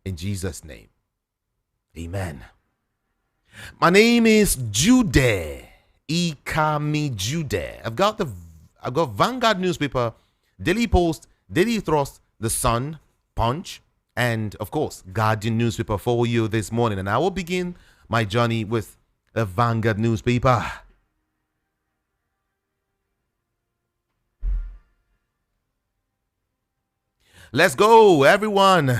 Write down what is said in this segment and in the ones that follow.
In Jesus' name. Amen. My name is Jude. Ikami Jude. I've got Vanguard newspaper, Daily Post, Daily Thrust, The Sun, Punch, and of course, Guardian newspaper for you this morning. And I will begin my journey with a Vanguard newspaper. Let's go, everyone.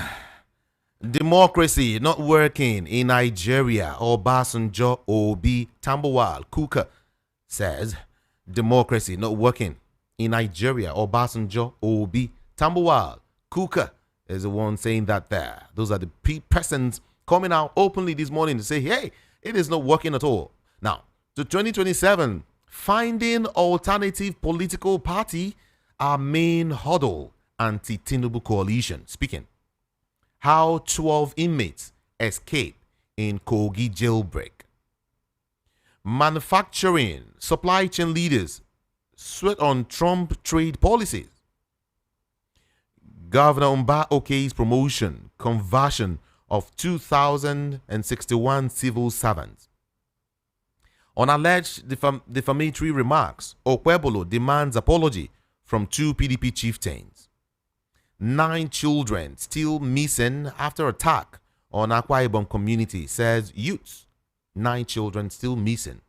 Democracy not working in Nigeria. Obasanjo Obi Tambawal Kuka says democracy not working in Nigeria. Obasanjo Obi Tambawal Kuka is the one saying that there. Those are the persons coming out openly this morning to say, hey, it is not working at all. Now, to 2027, finding alternative political party, our main hurdle, anti-Tinubu coalition. Speaking. How 12 inmates escape in Kogi jailbreak. Manufacturing, supply chain leaders sweat on Trump trade policies. Governor Mba Oke's promotion, conversion of 2,061 civil servants. On alleged defamatory remarks, Okwebolo demands apology from 2 PDP chieftains. 9 children still missing after attack on Akwa Ibom community, says youths. 9 children still missing.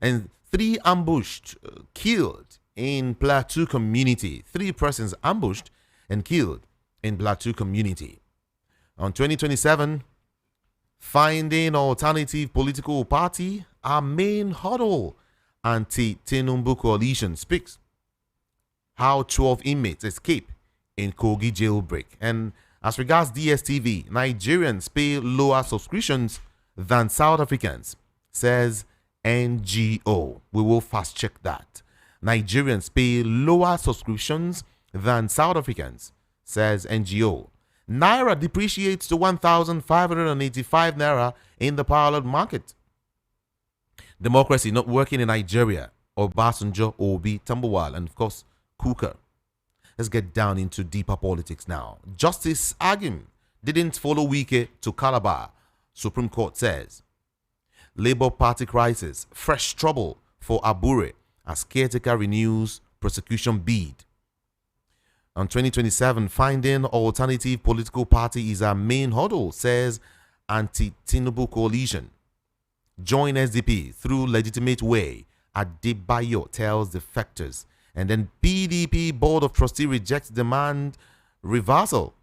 And 3 ambushed, killed in Plateau community. 3 persons ambushed and killed in Plateau community. On 2027, finding alternative political party, our main hurdle, anti-Tinubu coalition speaks. How 12 inmates escape in Kogi jailbreak. And as regards DSTV, Nigerians pay lower subscriptions than South Africans, says NGO. We will fast check that. Nigerians pay lower subscriptions than South Africans, says NGO. Naira depreciates to 1,585 Naira in the parallel market. Democracy not working in Nigeria. Obasanjo, Obi, Tambawal, and of course, Kuka. Let's get down into deeper politics now. Justice Agim didn't follow Wike to Calabar, Supreme Court says. Labour Party crisis, fresh trouble for Abure as caretaker renews prosecution bid. On 2027, finding alternative political party is our main hurdle, says anti-Tinubu coalition. Join SDP through legitimate way, Adebayo tells defectors. And then PDP Board of Trustee rejects demand reversal.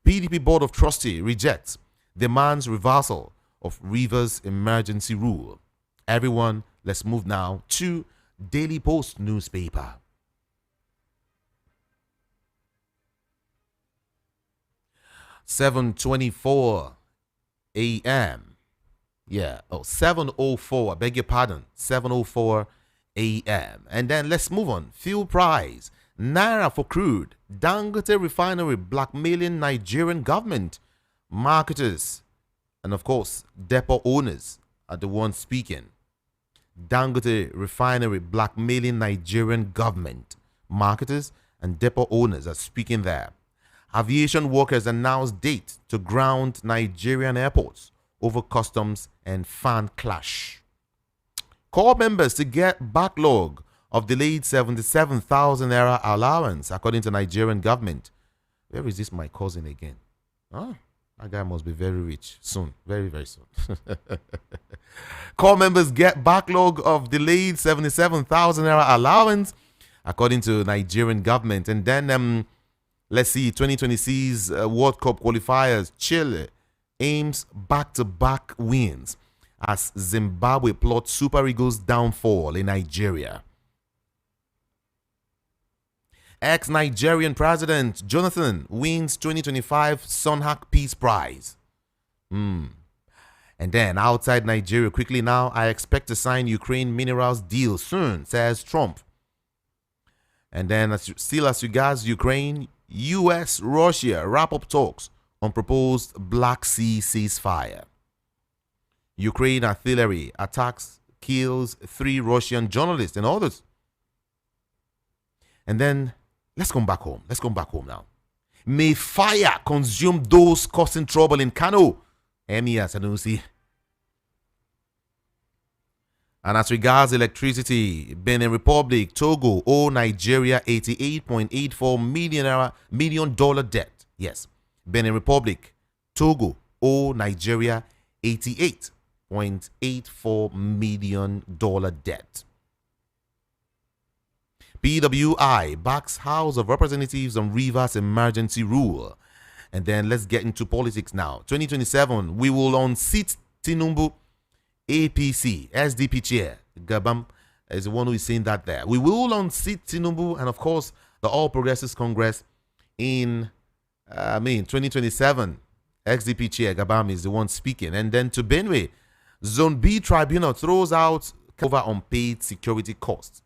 PDP Board of Trustee rejects demands reversal of Rivers emergency rule. Everyone, let's move now to Daily Post newspaper. "7:24 a.m. Yeah, 7:04. I beg your pardon. 7:04 a.m. And then let's move on. Fuel price. Naira for crude. Dangote refinery blackmailing Nigerian government. Marketers and of course depot owners are the ones speaking. Dangote refinery blackmailing Nigerian government. Marketers and depot owners are speaking there. Aviation workers announce date to ground Nigerian airports over customs and fan clash. Core members to get backlog of delayed 77,000 Naira allowance, according to Nigerian government. Where is this my cousin again? Oh, that guy must be very rich soon. Very, very soon. Core members get backlog of delayed 77,000 Naira allowance, according to Nigerian government. And then, let's see, 2026 World Cup qualifiers. Chile aims back-to-back wins as Zimbabwe plots Super Eagles' downfall in Nigeria. Ex-Nigerian President Jonathan wins 2025 Sunhak Peace Prize. And then outside Nigeria, quickly now, I expect to sign Ukraine minerals deal soon, says Trump. And then still as regards Ukraine, US, Russia wrap up talks on proposed Black Sea ceasefire. Ukraine artillery attacks, kills 3 Russian journalists and others. And then let's come back home. Let's come back home now. May fire consume those causing trouble in Kano. Emia Sanusi. And as regards electricity, Benin Republic, Togo owe Nigeria $88.84 million debt. Yes, Benin Republic, Togo owe Nigeria $88.84 million debt. PWI backs House of Representatives on Rivers emergency rule. And then let's get into politics now. 2027, we will unseat Tinubu. APC, SDP chair, Gabam is the one who is saying that there. We will unseat Tinubu and, of course, the All Progressives Congress in 2027. SDP chair, Gabam is the one speaking. And then to Benue, Zone B Tribunal throws out cover unpaid security costs.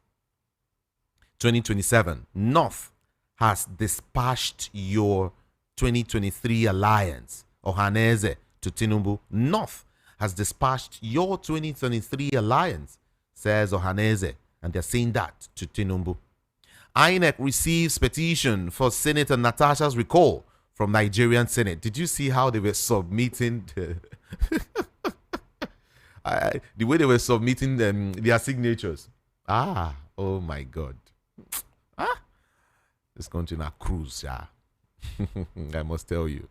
2027, North has dispatched your 2023 alliance, Ohaneze, to Tinubu. North has dispatched your 2023 alliance, says Ohaneze, and they're saying that to Tinubu. INEC receives petition for Senator Natasha's recall from Nigerian Senate. Did you see how they were submitting the way they were submitting their signatures? Oh my God. This country na cruise, yeah. I must tell you.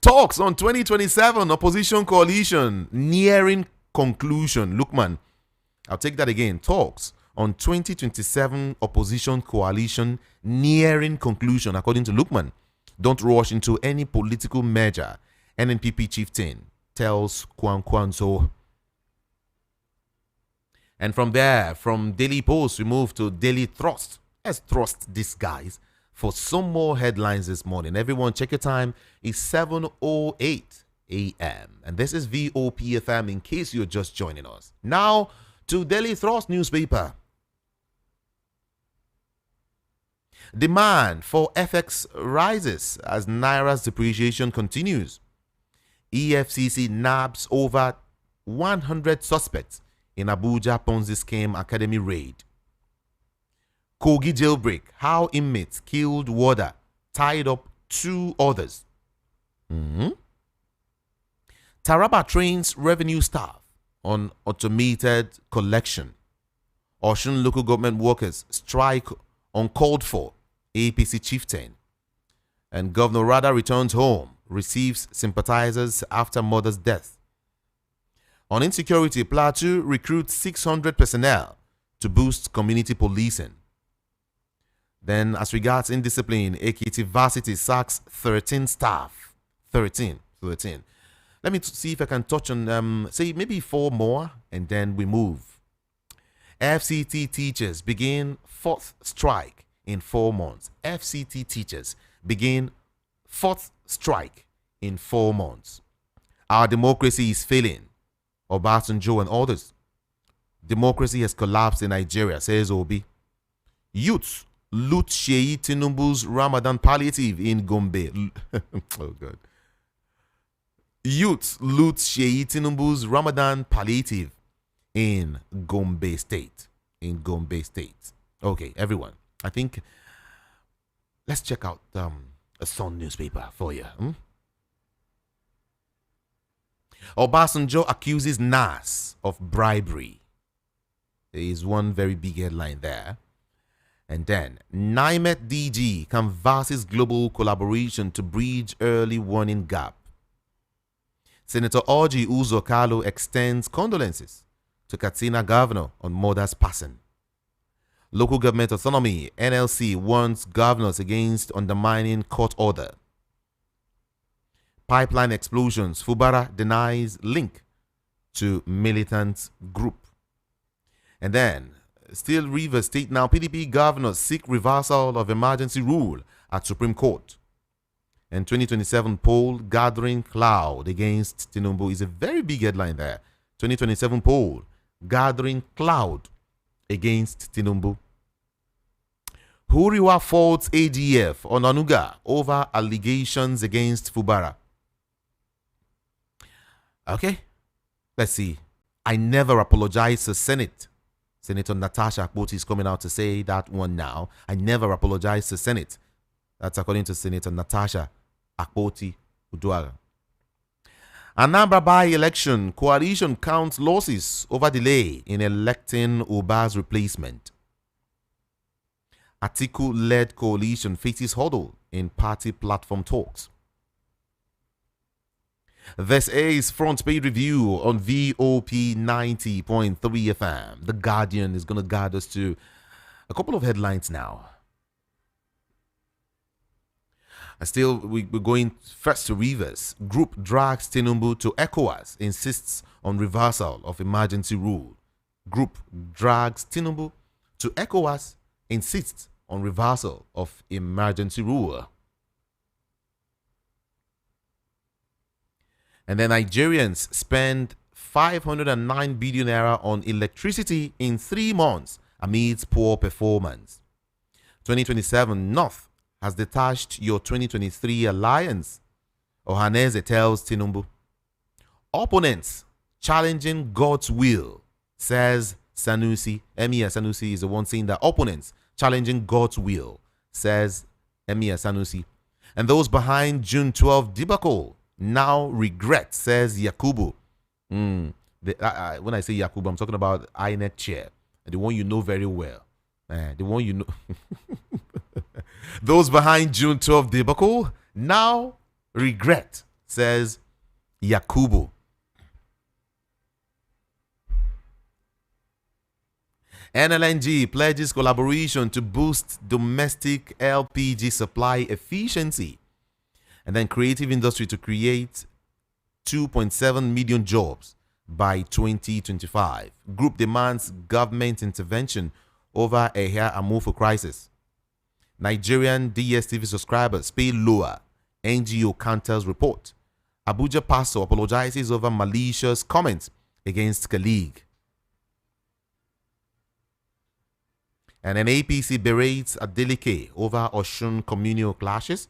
Talks on 2027 opposition coalition nearing conclusion. Look, man, I'll take that again. Talks on 2027 opposition coalition nearing conclusion, according to Lukman. Don't rush into any political merger. NNPP chieftain tells Kwan Kwanzo. And from there, from Daily Post, we move to Daily Thrust. Let's thrust these guys for some more headlines this morning. Everyone, check your time. It's 7:08 a.m. And this is VOPFM in case you're just joining us. Now to Daily Thrust newspaper. Demand for FX rises as Naira's depreciation continues. EFCC nabs over 100 suspects in Abuja Ponzi scheme academy raid. Kogi jailbreak, how inmates killed warder, tied up 2 others. Taraba trains revenue staff on automated collection. Osun local government workers strike uncalled for, APC chieftain. And Governor Rada returns home, receives sympathizers after mother's death. On insecurity, Plateau recruits 600 personnel to boost community policing. Then, as regards indiscipline, Ekiti Varsity sacks 13 staff. 13. Let me see if I can touch on, say, maybe 4 more, and then we move. FCT teachers begin 4th strike in 4 months. FCT teachers begin 4th strike in 4 months. Our democracy is failing. Obasanjo and others. Democracy has collapsed in Nigeria, says Obi. Youths loot Sheyi Tinubu's Ramadan palliative in Gombe. Oh God. Youths loot Sheyi Tinubu's Ramadan palliative in Gombe State. Okay, everyone. I think let's check out a Sun newspaper for you. Obasanjo accuses NAS of bribery. There is one very big headline there. And then, NIMET DG canvasses global collaboration to bridge early warning gap. Senator Orji Uzo Kalu extends condolences to Katsina governor on mother's passing. Local government autonomy, NLC, warns governors against undermining court order. Pipeline explosions, Fubara denies link to Militants group. And then, still Rivers State now, PDP governors seek reversal of emergency rule at Supreme Court. And 2027 poll gathering cloud against Tinubu is a very big headline there. 2027 poll gathering cloud against Tinubu. Huriwa faults ADF on Anuga over allegations against Fubara. Okay, let's see. I never apologize to Senate. Senator Natasha Akpoti is coming out to say that one now. I never apologize to Senate. That's according to Senator Natasha Akpoti Uduaghan. Anambra by-election, coalition counts losses over delay in electing Uba's replacement. Atiku-led coalition faces hurdle in party platform talks. This is Front Page Review on VOP 90.3 FM. The Guardian is going to guide us to a couple of headlines now. And still, we're going first to Rivers. Group drags Tinubu to ECOWAS, insists on reversal of emergency rule. Group drags Tinubu to ECOWAS, insists on reversal of emergency rule. And then Nigerians spend 509 billion naira on electricity in 3 months amidst poor performance. 2027 North has detached your 2023 alliance, Ohaneze tells Tinubu. Opponents challenging God's will, says Sanusi. Emir Sanusi is the one saying that opponents challenging God's will, says Emir Sanusi. And those behind June 12 debacle now regret, says Yakubu. When I say Yakubu, I'm talking about INEC chair, the one you know very well. The one you know. Those behind June 12 debacle now regret, says Yakubu. NLNG pledges collaboration to boost domestic LPG supply efficiency. And then creative industry to create 2.7 million jobs by 2025. Group demands government intervention over a hair Amorpho crisis. Nigerian DSTV subscribers pay lower. NGO counters report. Abuja pastor apologizes over malicious comments against colleague. And an APC berates Adeleke over Osun communal clashes.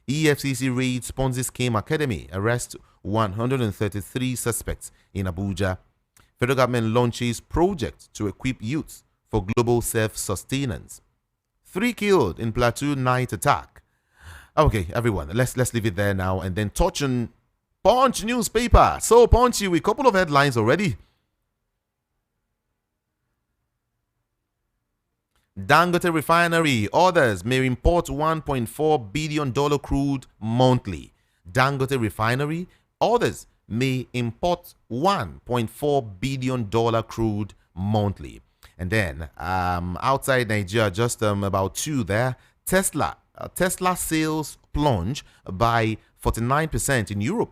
EFCC raids Ponzi Scheme Academy, arrest 133 suspects in Abuja. Federal government launches project to equip youths for global self-sustenance. 3 killed in Plateau night attack. Okay, everyone, let's leave it there now and then touch on Punch newspaper. So punchy with a couple of headlines already. Dangote refinery, others may import $1.4 billion crude monthly. Dangote refinery, others may import $1.4 billion crude monthly. And then outside Nigeria, just about 2 there, Tesla sales plunge by 49% in Europe.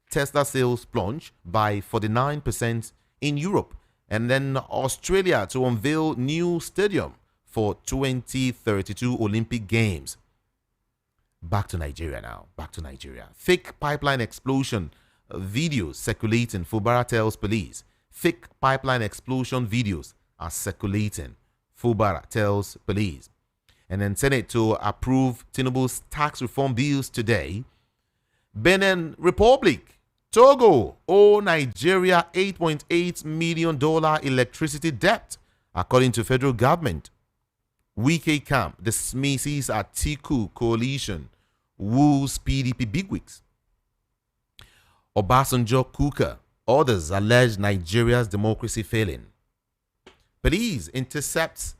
Tesla sales plunge by 49% in Europe. And then Australia to unveil new stadium for 2032 Olympic Games. Back to Nigeria now. Back to Nigeria. Fake pipeline explosion videos circulating. Fubara tells police. Fake pipeline explosion videos are circulating. Fubara tells police. And then Senate to approve Tinubu's tax reform bills today. Benin Republic. Togo owe Nigeria $8.8 million electricity debt, according to federal government. Wike camp dismisses Atiku coalition, woos PDP bigwigs. Obasanjo Kuka, others allege Nigeria's democracy failing. Police intercepts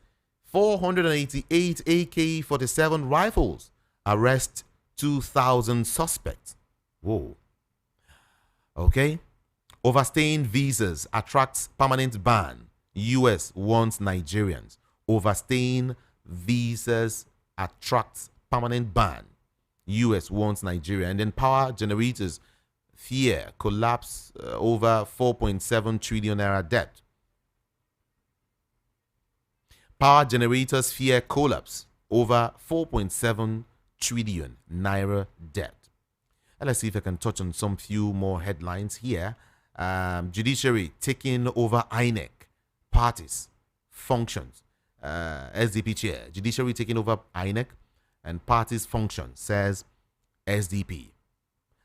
488 AK-47 rifles, arrest 2,000 suspects. Whoa. Okay. Overstaying visas attracts permanent ban. US wants Nigerians. Overstaying visas attracts permanent ban. US wants Nigeria. And then power generators fear collapse over 4.7 trillion naira debt. Power generators fear collapse over 4.7 trillion naira debt. And let's see if I can touch on some few more headlines here. Judiciary taking over INEC. Parties, functions. SDP chair. Judiciary taking over INEC and parties function, says SDP.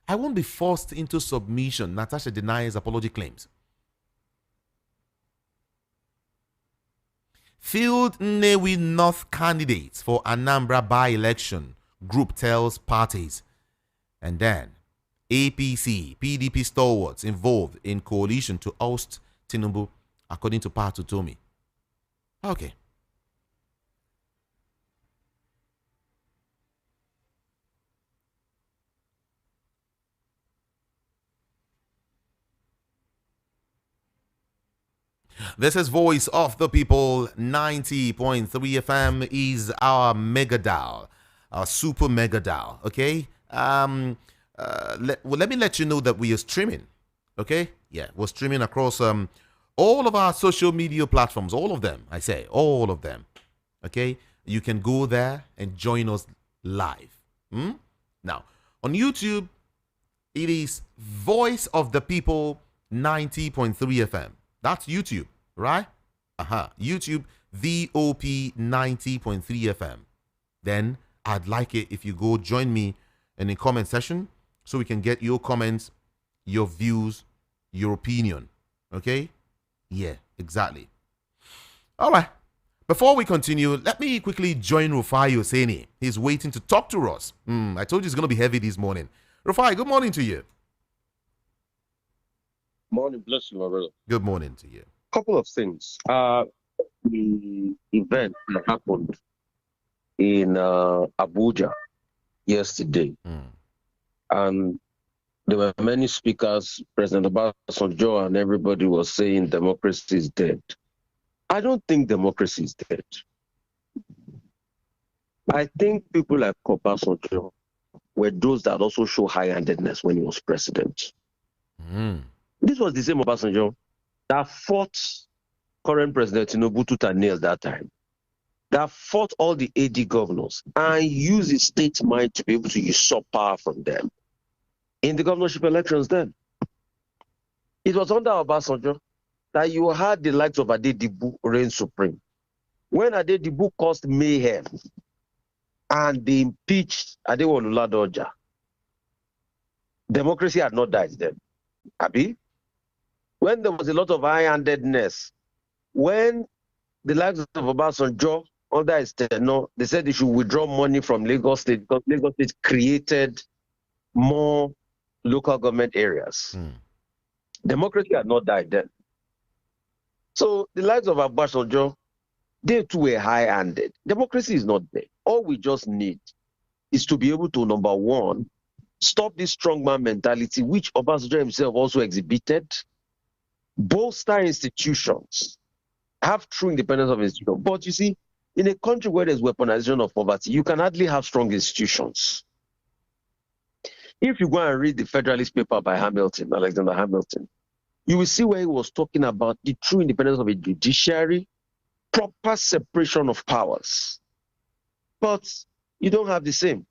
I won't be forced into submission. Natasha denies apology claims. Field Nnewi North candidates for Anambra by-election group tells parties. And then APC, PDP stalwarts involved in coalition to oust Tinubu, according to Patu Tomi. Okay. This is Voice of the People. 90.3 FM is our mega dial, our super mega dial. Okay. Let me let you know that we are streaming. Okay. Yeah, we're streaming across all of our social media platforms. All of them. I say all of them. Okay. You can go there and join us live. Now on YouTube, it is Voice of the People 90.3 FM. That's YouTube, right? YouTube VOP 90.3 FM. Then I'd like it if you go join me in the comment section so we can get your comments, your views, your opinion. Okay? Yeah, exactly. All right. Before we continue, let me quickly join Rufai Oseni. He's waiting to talk to us. I told you it's going to be heavy this morning. Rufai, good morning to you. Morning, bless you, my brother. Good morning to you. Couple of things. The event that happened in Abuja yesterday, and there were many speakers, President Obasanjo and everybody was saying democracy is dead. I don't think democracy is dead. I think people like Obasanjo were those that also show high-handedness when he was president. This was the same Obasanjo that fought current President Tinubu tooth and nail that time, that fought all the AD governors and used his state mind to be able to usurp power from them in the governorship elections then. It was under Obasanjo that you had the likes of Adedibu reign supreme. When Adedibu caused mayhem and they impeached Adewolu Ladoja, democracy had not died then. Abi? When there was a lot of high-handedness, when the likes of Obasanjo under his tenure, they said they should withdraw money from Lagos State because Lagos State created more local government areas. Democracy had not died then. So the likes of Obasanjo, they too were high-handed. Democracy is not there. All we just need is to be able to, number one, stop this strongman mentality, which Obasanjo himself also exhibited, bolster institutions, have true independence of institutions. But you see, in a country where there's weaponization of poverty, you can hardly have strong institutions. If you go and read the Federalist paper by Hamilton, Alexander Hamilton, you will see where he was talking about the true independence of a judiciary, proper separation of powers. But you don't have the same.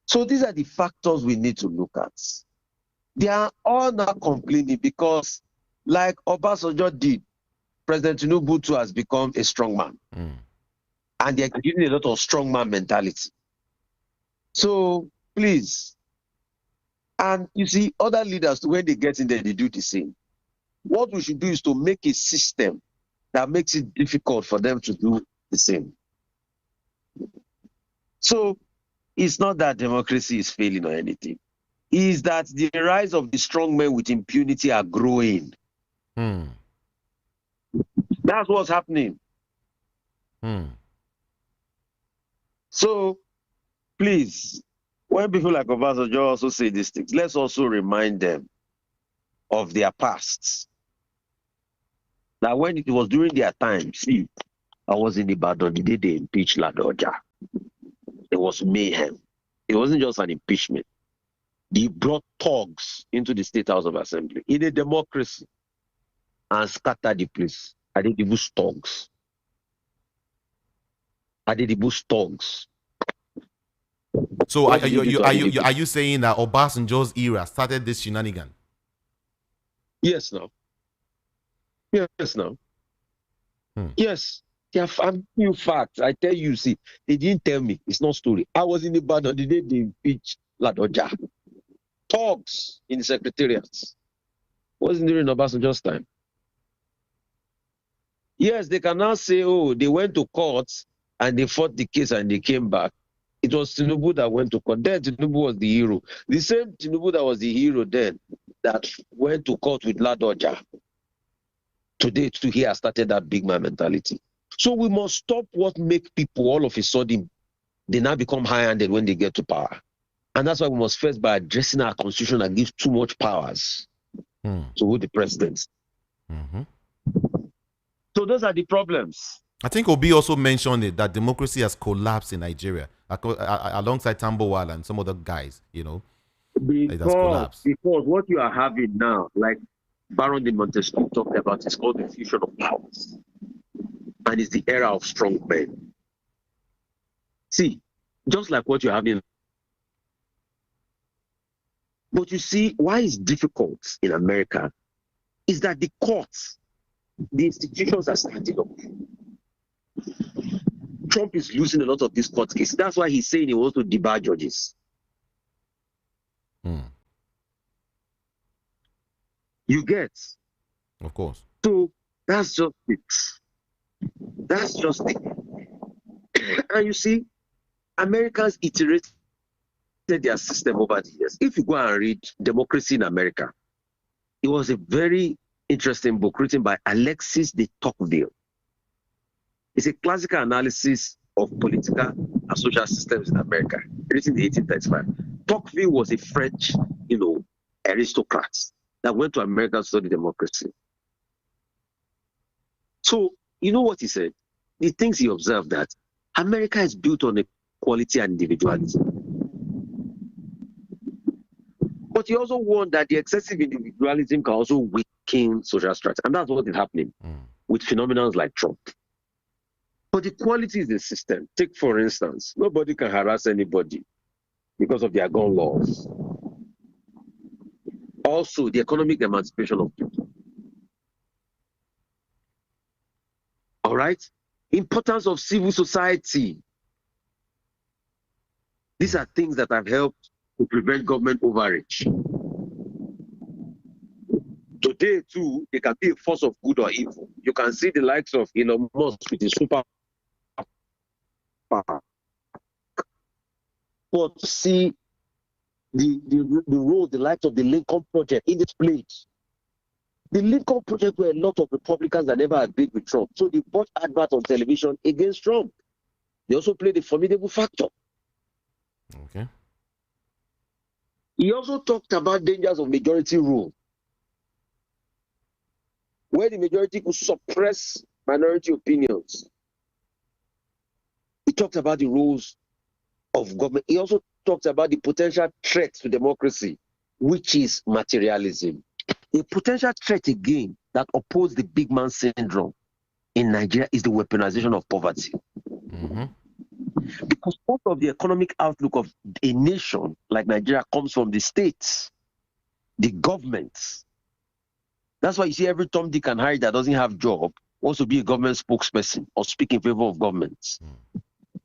So these are the factors we need to look at. They are all now complaining because, like Obasanjo did, President Tinubu too has become a strong man. And they're giving a lot of strongman mentality. So please, and you see, other leaders, when they get in there, they do the same. What we should do is to make a system that makes it difficult for them to do the same. So it's not that democracy is failing or anything. Is that the rise of the strong men with impunity are growing. That's what's happening. So, please, when people like Obasanjo also say these things, let's also remind them of their pasts. That when it was during their time, see, I was in Ibadan the day they impeached Ladoja. It was mayhem. It wasn't just an impeachment. They brought thugs into the State House of Assembly in a democracy and scattered the place. Adedibu's thugs. Adedibu's thugs. So are you saying that Obasanjo's era started this shenanigan? Yes, no. Yes, no. Yes. There are a few facts. I tell you, see, they didn't tell me. It's not story. I was in Ibadan the day they impeached Ladoja. Talks in the secretariats. Wasn't during Obasanjo's time. Yes, they can now say, oh, they went to court and they fought the case and they came back. It was Tinubu that went to court. Then Tinubu was the hero. The same Tinubu that was the hero then that went to court with Ladoja. Today, too, he has started that big man mentality. So we must stop what make people all of a sudden, they now become high-handed when they get to power. And that's why we must first by addressing our constitution that gives too much powers to the presidents. So those are the problems. I think Obi also mentioned it, that democracy has collapsed in Nigeria, alongside Tambowal and some other guys, it has collapsed. Because what you are having now, like Baron de Montesquieu talked about, is called the fusion of powers. And it's the era of strong men. See, just like what you're having. But you see, why it's difficult in America is that the courts, the institutions are starting up. Trump is losing a lot of these court cases. That's why he's saying he wants to debar judges. You get? Of course. So that's just it. That's just it. And you see, Americans iterated their system over the years. If you go and read Democracy in America, it was a very interesting book written by Alexis de Tocqueville. It's a classical analysis of political and social systems in America, written in 1835. Tocqueville was a French, aristocrat that went to America to study democracy. So, you know what he said? The things he observed that America is built on equality and individualism. But he also warned that the excessive individualism can also weaken social structure. And that's what is happening with phenomena like Trump. But equality is the system. Take, for instance, nobody can harass anybody because of their gun laws. Also, the economic emancipation of people. All right? Importance of civil society. These are things that have helped to prevent government overreach. Today, too, they can be a force of good or evil. You can see the likes of Elon Musk with his super power. But see the role, the likes of the Lincoln Project in its place. The Lincoln Project were a lot of Republicans that never agreed with Trump. So they bought adverts on television against Trump. They also played a formidable factor. Okay. He also talked about dangers of majority rule, where the majority could suppress minority opinions. He talked about the roles of government. He also talked about the potential threat to democracy, which is materialism. A potential threat again that opposes the big man syndrome in Nigeria is the weaponization of poverty. Because part of the economic outlook of a nation like Nigeria comes from the states, the governments. That's why you see every Tom, Dick, and Harry that doesn't have a job wants to be a government spokesperson or speak in favor of governments.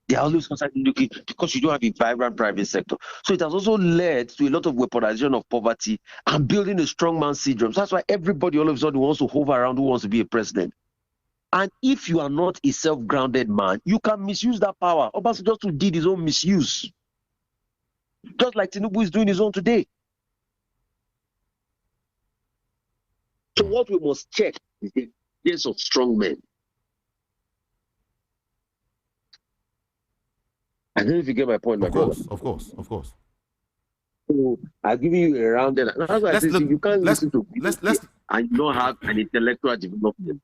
They are always constantly looking because you don't have a vibrant private sector. So it has also led to a lot of weaponization of poverty and building a strong man syndrome. So that's why everybody all of a sudden wants to hover around who wants to be a president. And if you are not a self-grounded man, you can misuse that power. Obasanjo just did his own misuse. Just like Tinubu is doing his own today. So what we must check is the case of strong men. I don't know if you get my point, Of course. So I'll give you a rounded. That's why I say you can't listen to people and you don't have an intellectual development.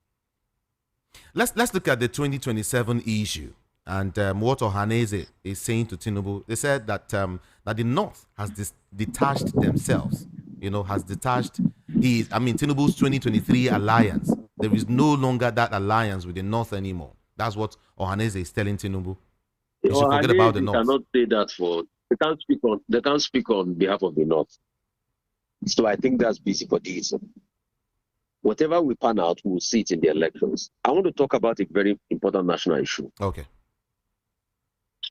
Let's look at the 2027 issue and what Ohaneze is saying to Tinubu. They said that that the North has detached themselves. Has detached Tinubu's 2023 alliance. There is no longer that alliance with the North anymore. That's what Ohaneze is telling Tinubu. You should forget about the North. Cannot say that they can't speak on behalf of the North. So I think that's busy for this. Whatever we pan out, we'll see it in the elections. I want to talk about a very important national issue. Okay.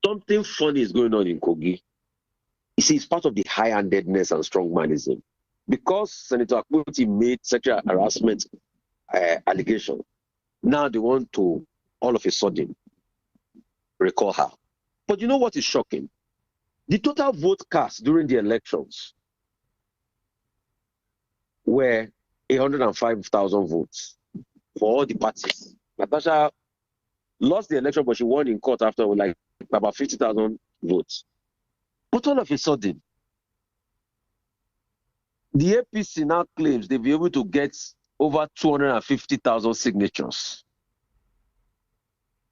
Something funny is going on in Kogi. You see, it's part of the high-handedness and strongmanism. Because Senator Akbuti made sexual harassment allegation, now they want to, all of a sudden, recall her. But you know what is shocking? The total vote cast during the elections were 105,000 votes for all the parties. Natasha lost the election, but she won in court after like about 50,000 votes. But all of a sudden, the APC now claims they'll be able to get over 250,000 signatures.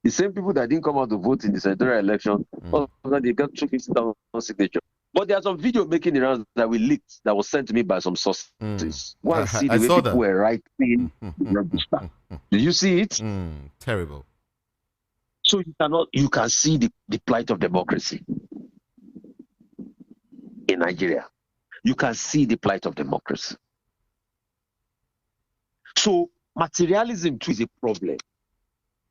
The same people that didn't come out to vote in the senatorial election, they got 250,000 signatures. But there's some video making the rounds that we leaked that was sent to me by some sources. One see the way people that. were writing. Did you see it? Terrible. So you can see the plight of democracy in Nigeria. You can see the plight of democracy. So materialism too is a problem.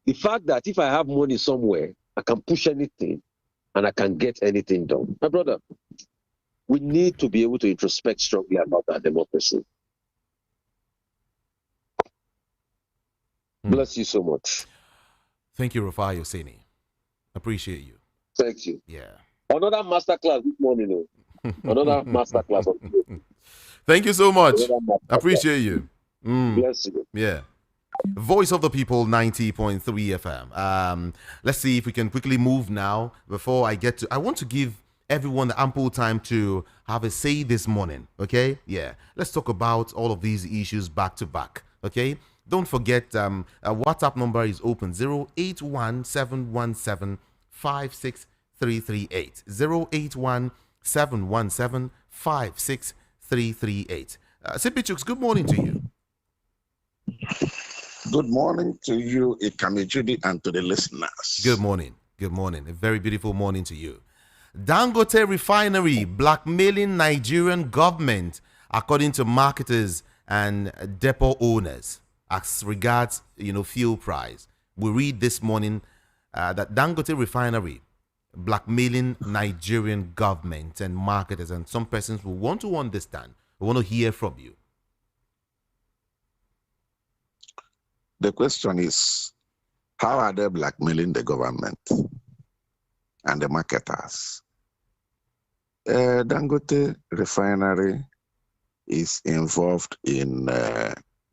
The fact that if I have money somewhere, I can push anything and I can get anything done. My brother, we need to be able to introspect strongly about our democracy. Bless you so much. Thank you, Rufai Oseni. Appreciate you. Thank you. Yeah. Another masterclass this morning. Another masterclass. Thank you so much. Appreciate you. Bless you. Yeah. Voice of the People 90.3 FM. Let's see if we can quickly move now before I get to. I want to give everyone the ample time to have a say this morning. Okay? Yeah. Let's talk about all of these issues back to back. Okay? Don't forget, a WhatsApp number is open 081-717-56338. 081-717-56338. Sipichux, good morning to you. Good morning to you, Ikami Judy, and to the listeners. Good morning. Good morning. A very beautiful morning to you. Dangote refinery blackmailing Nigerian government, according to marketers and depot owners, as regards fuel price. We read this morning that Dangote refinery blackmailing Nigerian government and marketers, and some persons will want to understand. We want to hear from you. The question is, how are they blackmailing the government and the marketers? Dangote refinery is involved in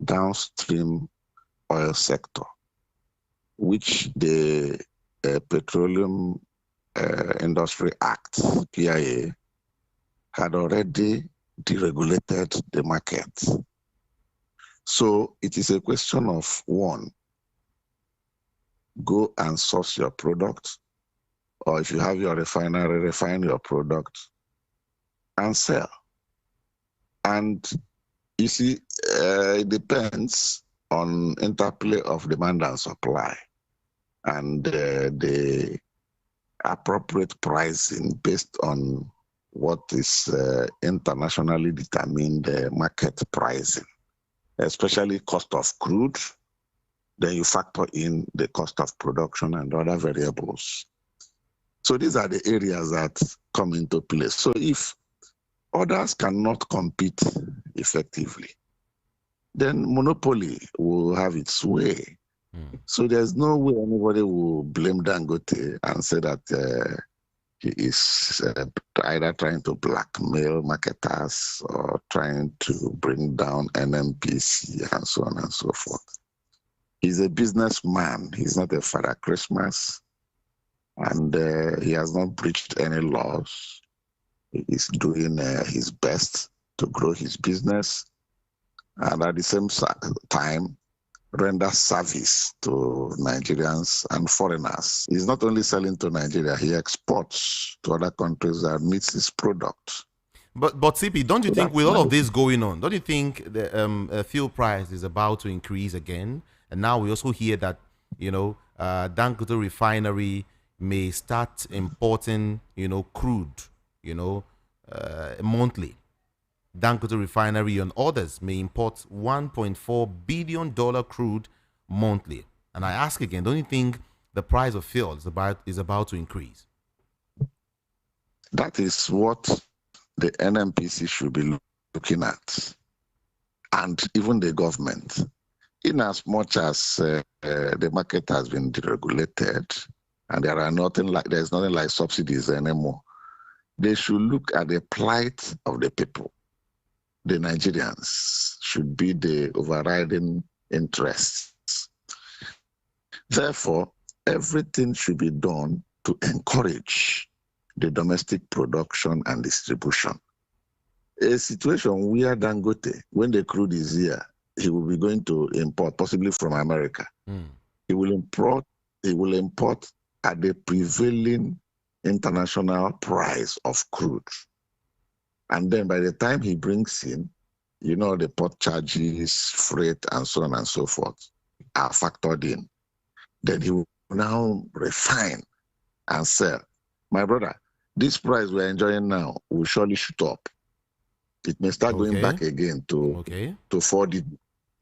downstream oil sector, which the Petroleum Industry Act, PIA, had already deregulated the market. So it is a question of, one, go and source your product, or if you have your refinery, refine your product and sell. And you see, it depends on interplay of demand and supply and the appropriate pricing based on what is internationally determined market pricing, especially cost of crude. Then you factor in the cost of production and other variables. So these are the areas that come into place. So if others cannot compete effectively, then monopoly will have its way. So there's no way anybody will blame Dangote and say that he is either trying to blackmail marketers or trying to bring down NMPC and so on and so forth. He's a businessman. He's not a Father Christmas, and he has not breached any laws. He is doing his best to grow his business, and at the same time, render service to Nigerians and foreigners. He's not only selling to Nigeria, he exports to other countries that meets his product. But CP, don't you think with all of this going on, don't you think the fuel price is about to increase again? And now we also hear that, Dangote refinery may start importing, crude, monthly. Dangote refinery and others may import $1.4 billion crude monthly. And I ask again, don't you think the price of fuel is about to increase? That is what the NMPC should be looking at, and even the government. In as much as the market has been deregulated and there's nothing like subsidies anymore, they should look at the plight of the people. The Nigerians should be the overriding interests. Therefore, everything should be done to encourage the domestic production and distribution. A situation where Dangote, when the crude is here, he will be going to import, possibly from America. He will import at the prevailing international price of crude. And then by the time he brings in, the port charges, freight, and so on and so forth are factored in. Then he will now refine and sell. My brother, this price we're enjoying now will surely shoot up. It may start going back again to 4 digits.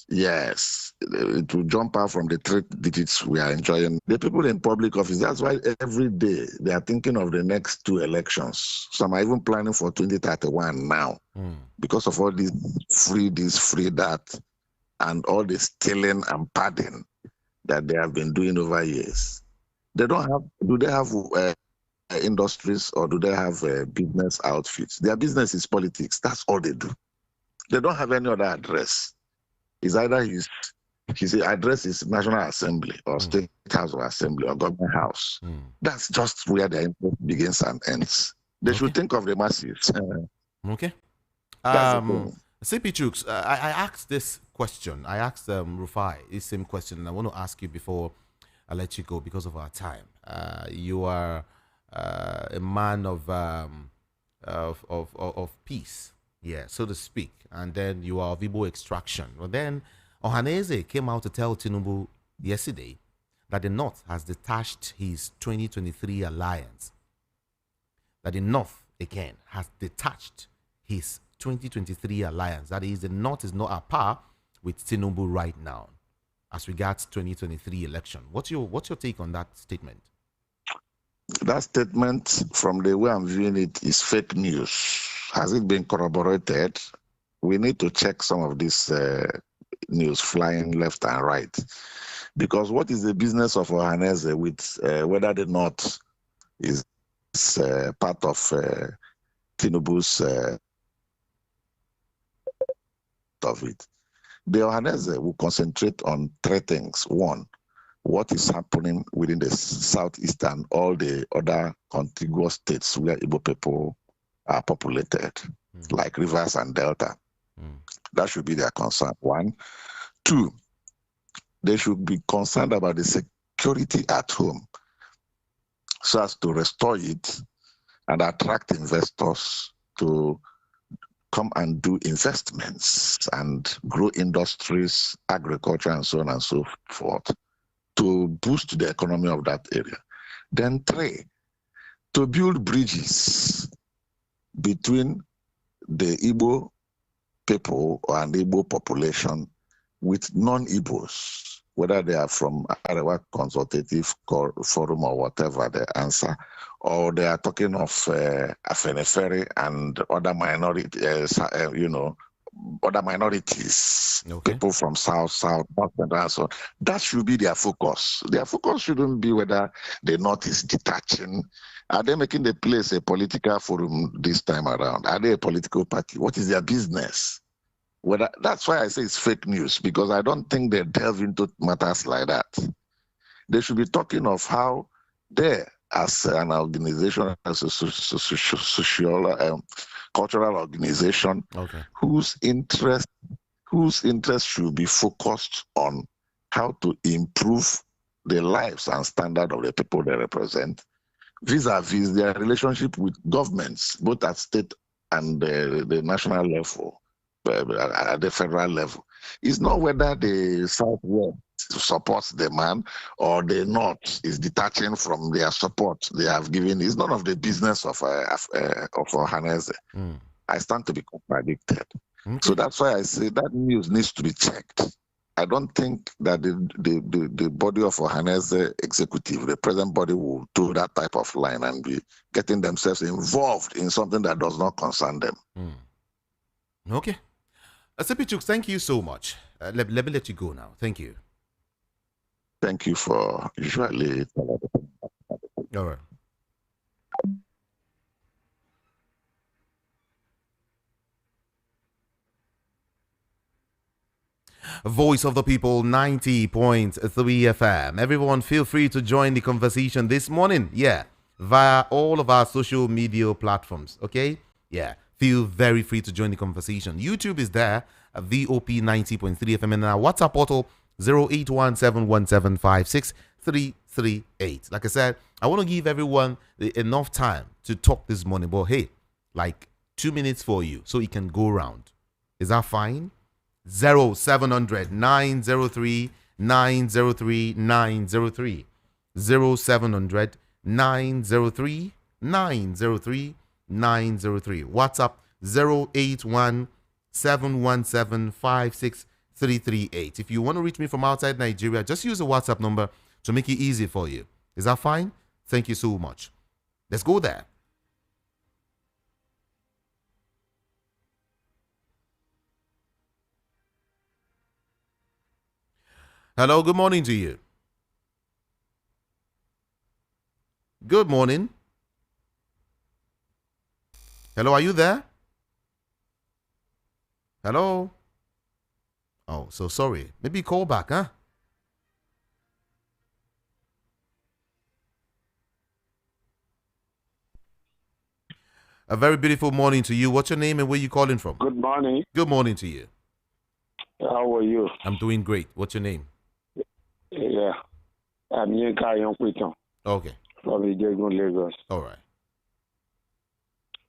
Yes, it will jump out from the 3 digits we are enjoying. The people in public office, that's why every day they are thinking of the next 2 elections. Some are even planning for 2031 now because of all this, free that, and all the stealing and padding that they have been doing over years. Do they have industries, or do they have business outfits? Their business is politics. That's all they do. They don't have any other address. It's either his address is National Assembly or State House of Assembly or Government House. That's just where their interest begins and ends. They should think of the masses. Okay. CP Chooks, I asked this question. I asked Rufai this same question, and I want to ask you before I let you go because of our time. You are a man of peace, so to speak, and then you are of Igbo extraction. Well, then Ohaneze came out to tell Tinubu yesterday that the North has detached his 2023 alliance. That the North, again, has detached his 2023 alliance. That is, the North is not at par with Tinubu right now as regards 2023 election. What's your take on that statement? That statement, from the way I'm viewing it, is fake news. Has it been corroborated? We need to check some of this news flying left and right. Because what is the business of Ohaneze with whether the North is part of Tinubu's of it? The Ohaneze will concentrate on 3 things. 1, what is happening within the southeast and all the other contiguous states where Igbo people are populated, like Rivers and Delta. That should be their concern. 1. 2, they should be concerned about the security at home so as to restore it and attract investors to come and do investments and grow industries, agriculture, and so on and so forth, to boost the economy of that area. Then 3, to build bridges between the Igbo people and Igbo population with non-Igbos, whether they are from Arewa Consultative Forum or whatever the answer, or they are talking of Afenefere and other other minorities, people from South, North, and so. That should be their focus. Their focus shouldn't be whether the North is detaching. Are they making the place a political forum this time around? Are they a political party? What is their business? That's why I say it's fake news, because I don't think they delve into matters like that. They should be talking of how they, as an organization, as a social, cultural organization, whose interest should be focused on how to improve the lives and standard of the people they represent, vis-a-vis their relationship with governments, both at state and the national level, at the federal level. It's not whether the Southwest supports the man or the North is detaching from their support they have given. It's none of the business of Ohaneze. I stand to be contradicted. So that's why I say that news needs to be checked. I don't think that the body of Ohaneze executive, the present body, will do that type of line and be getting themselves involved in something that does not concern them. Okay. CP Chooks, thank you so much. Let me let you go now. Thank you. Thank you for usually. All right. Voice of the People 90.3 FM. Everyone, feel free to join the conversation this morning. Yeah, via all of our social media platforms. Okay? Yeah, feel very free to join the conversation. YouTube is there at VOP 90.3 FM, and our WhatsApp portal 0817175638. Like I said, I want to give everyone enough time to talk this morning, but hey, like 2 minutes for you so it can go round. Is that fine? 0700 903 903 903 0700 903 903 903. WhatsApp 081 717 56338. If you want to reach me from outside Nigeria, just use the WhatsApp number to make it easy for you. Is that fine? Thank you so much. Let's go there. Hello, good morning to you. Good morning. Hello, are you there? Hello? Oh, so sorry. Maybe call back, huh? A very beautiful morning to you. What's your name and where you calling from? Good morning. Good morning to you. How are you? I'm doing great. What's your name? Yeah. I'm Yinka Yonkwito Okay. from Ijegun, Lagos. All right.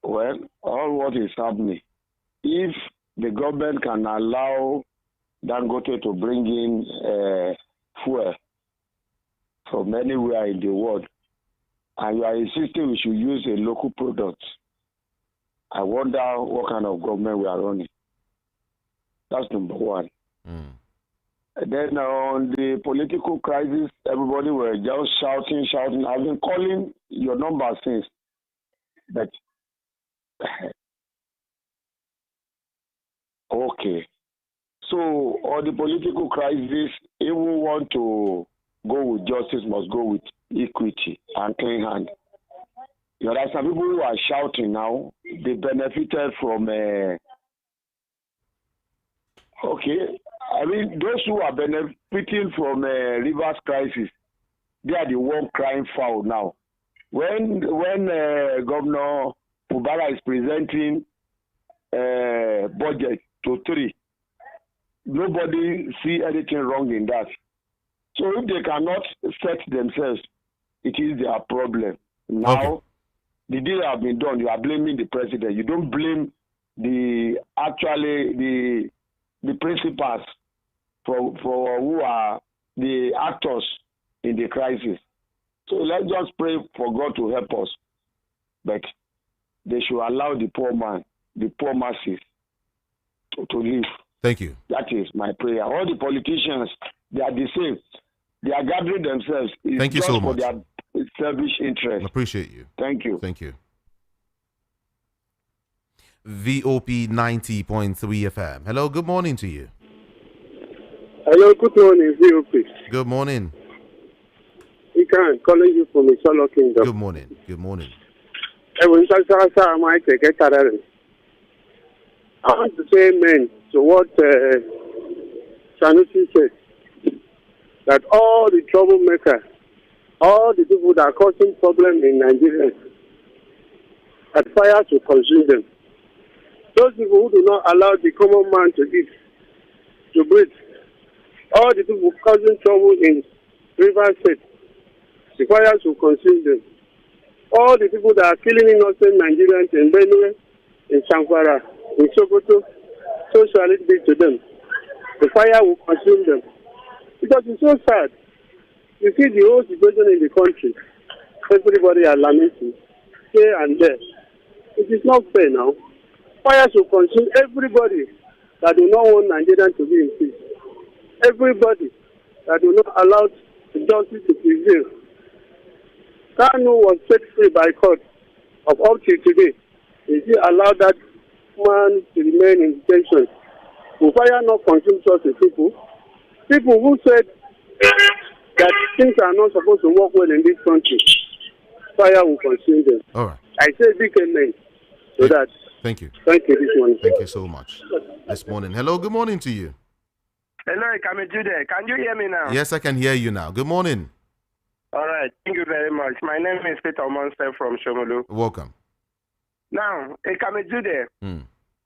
Well, all what is happening, if the government can allow Dangote to bring in fuel from anywhere in the world, and you are insisting we should use a local product, I wonder what kind of government we are running. That's number one. And then on the political crisis, everybody were just shouting. I've been calling your number since. But okay. So on the political crisis, if we want to go with justice, must go with equity and clean hand. There are some people who are shouting now. They benefited from okay. I mean, those who are benefiting from Rivers crisis, they are the one crying foul now. When Governor Fubara is presenting budget to 3, nobody see anything wrong in that. So if they cannot set themselves, it is their problem. Now, Okay. the deal have been done. You are blaming the president. You don't blame the principals for who are the actors in the crisis. So let's just pray for God to help us. But they should allow the poor man, the poor masses to live. Thank you. That is my prayer. All the politicians, they are the same. They are gathering themselves. It's Thank you just so for much. their selfish interest. Appreciate you. Thank you. Thank you. VOP 90.3 FM. Hello, good morning to you. Hello, good morning, VOP. Good morning. We can calling you from the Solo Kingdom. Good morning. Good morning. I want to say amen to what Sanusi said. That all the troublemakers, all the people that are causing problems in Nigeria, that fire to consume them. Those people who do not allow the common man to eat, to breathe, all the people causing trouble in River State, the fires will consume them. All the people that are killing innocent Nigerians in Benue, in Zamfara, in Sokoto, so shall it be to them. The fire will consume them. Because it's so sad. You see the whole situation in the country. Everybody are lamenting here and there. It is not fair now. Fires will consume everybody that do not want Nigerians to be in peace. Everybody that do not allow justice to prevail. Kanu was set free by court of up till today. If you allow that man to remain in detention, will fire not consume such people? People who said that things are not supposed to work well in this country, fire will consume them. All right. I say big amen to that. Thank you. Thank you this morning. Thank you so much. This morning. Hello, good morning to you. Hello. Kamijude. Can you hear me now? Yes, I can hear you now. Good morning. All right. Thank you very much. My name is Peter Monster from Shomolu. Welcome. Now, Kamijude,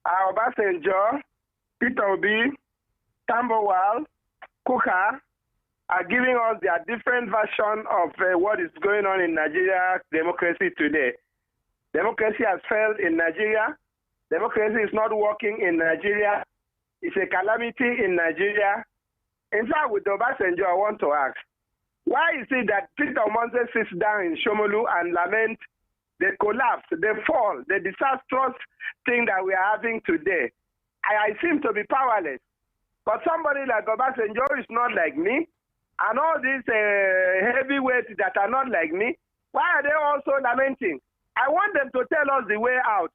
Obasanjo, Peter Obi, Tambowal, Kuka are giving us their different version of what is going on in Nigeria democracy today. Democracy has failed in Nigeria. Democracy is not working in Nigeria. It's a calamity in Nigeria. In fact, with Obasanjo, I want to ask, why is it that Peter Omonze sits down in Shomolu and laments the collapse, the fall, the disastrous thing that we are having today? I seem to be powerless. But somebody like Obasanjo is not like me, and all these heavyweights that are not like me, why are they also lamenting? I want them to tell us the way out.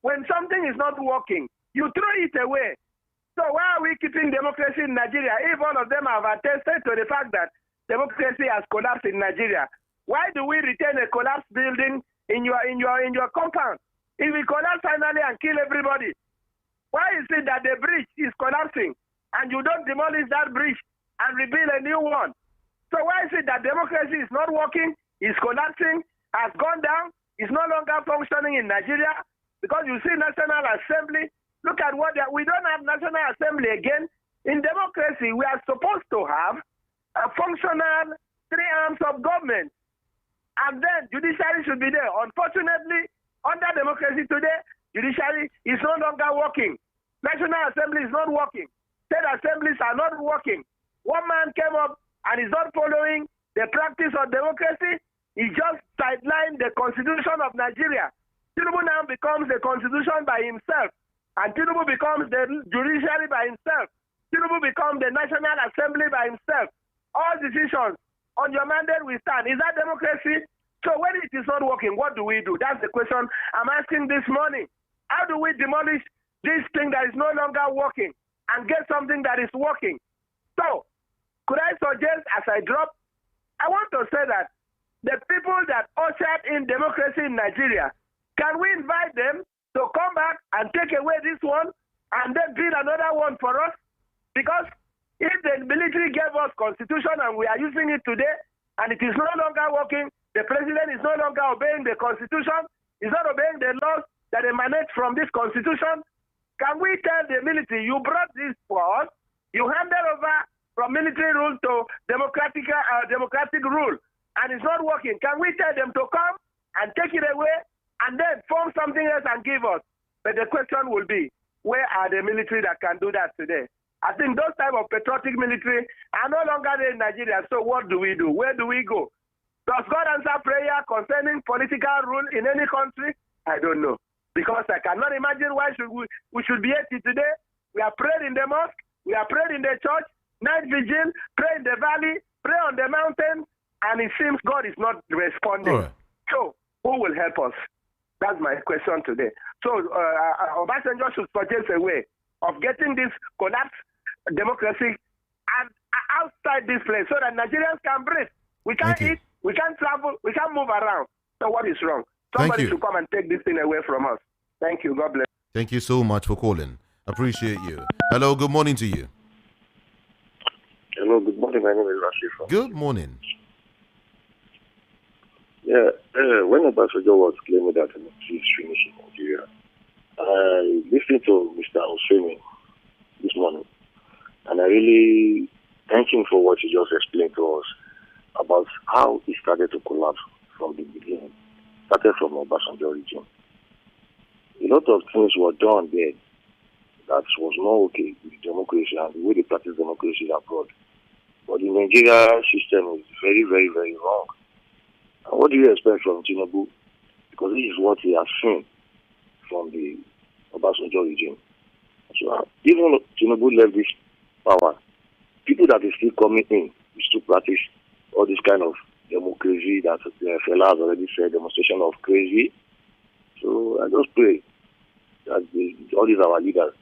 When something is not working, you throw it away. So why are we keeping democracy in Nigeria if all of them have attested to the fact that democracy has collapsed in Nigeria? Why do we retain a collapsed building in your compound? If we collapse finally and kill everybody, why is it that the bridge is collapsing and you don't demolish that bridge and rebuild a new one? So why is it that democracy is not working, is collapsing, has gone down, is no longer functioning in Nigeria? Because you see National Assembly, look at we don't have National Assembly again. In democracy, we are supposed to have a functional three arms of government. And then judiciary should be there. Unfortunately, under democracy today, judiciary is no longer working. National Assembly is not working. State assemblies are not working. One man came up and is not following the practice of democracy. He just sidelined the Constitution of Nigeria. Tinubu now becomes the Constitution by himself, and Tinubu becomes the judiciary by himself. Tinubu becomes the National Assembly by himself. All decisions on your mandate will stand. Is that democracy? So when it is not working, what do we do? That's the question I'm asking this morning. How do we demolish this thing that is no longer working and get something that is working? So, could I suggest as I drop, I want to say that the people that ushered in democracy in Nigeria, can we invite them to come back and take away this one and then build another one for us? Because if the military gave us constitution and we are using it today and it is no longer working, the president is no longer obeying the constitution, is not obeying the laws that emanate from this constitution, can we tell the military, you brought this for us, you handed over from military rule to democratic rule, and it's not working. Can we tell them to come and take it away and then form something else and give us? But the question will be, where are the military that can do that today? I think those type of patriotic military are no longer there in Nigeria. So what do we do? Where do we go? Does God answer prayer concerning political rule in any country? I don't know. Because I cannot imagine why we should be 80 today. We are prayed in the mosque, we are prayed in the church, night vigil, pray in the valley, pray on the mountain, and it seems God is not responding. Right. So who will help us? That's my question today. So Obasanjo should suggest a way of getting this collapsed democracy and outside this place so that Nigerians can breathe. We can't eat, we can't travel, we can't move around. So what is wrong? Somebody should come and take this thing away from us. Thank you. God bless. Thank you so much for calling. Appreciate you. Hello, good morning to you. Hello, good morning. My name is Rashid. Good morning. Yeah, when Obasanjo was claiming that he's finishing Nigeria, I listened to Mr. Oseni this morning, and I really thank him for what he just explained to us about how he started to collapse from the beginning. Started from Obasanjo regime. A lot of things were done there that was not okay with democracy and the way they practice democracy abroad. But the Nigeria system is very, very, very wrong. And what do you expect from Tinubu? Because this is what he has seen from the Obasanjo regime. So even Tinubu left this power, people that is still coming in is to practice all this kind of democracy that the fella has already said, demonstration of crazy. So I just pray that all these our leaders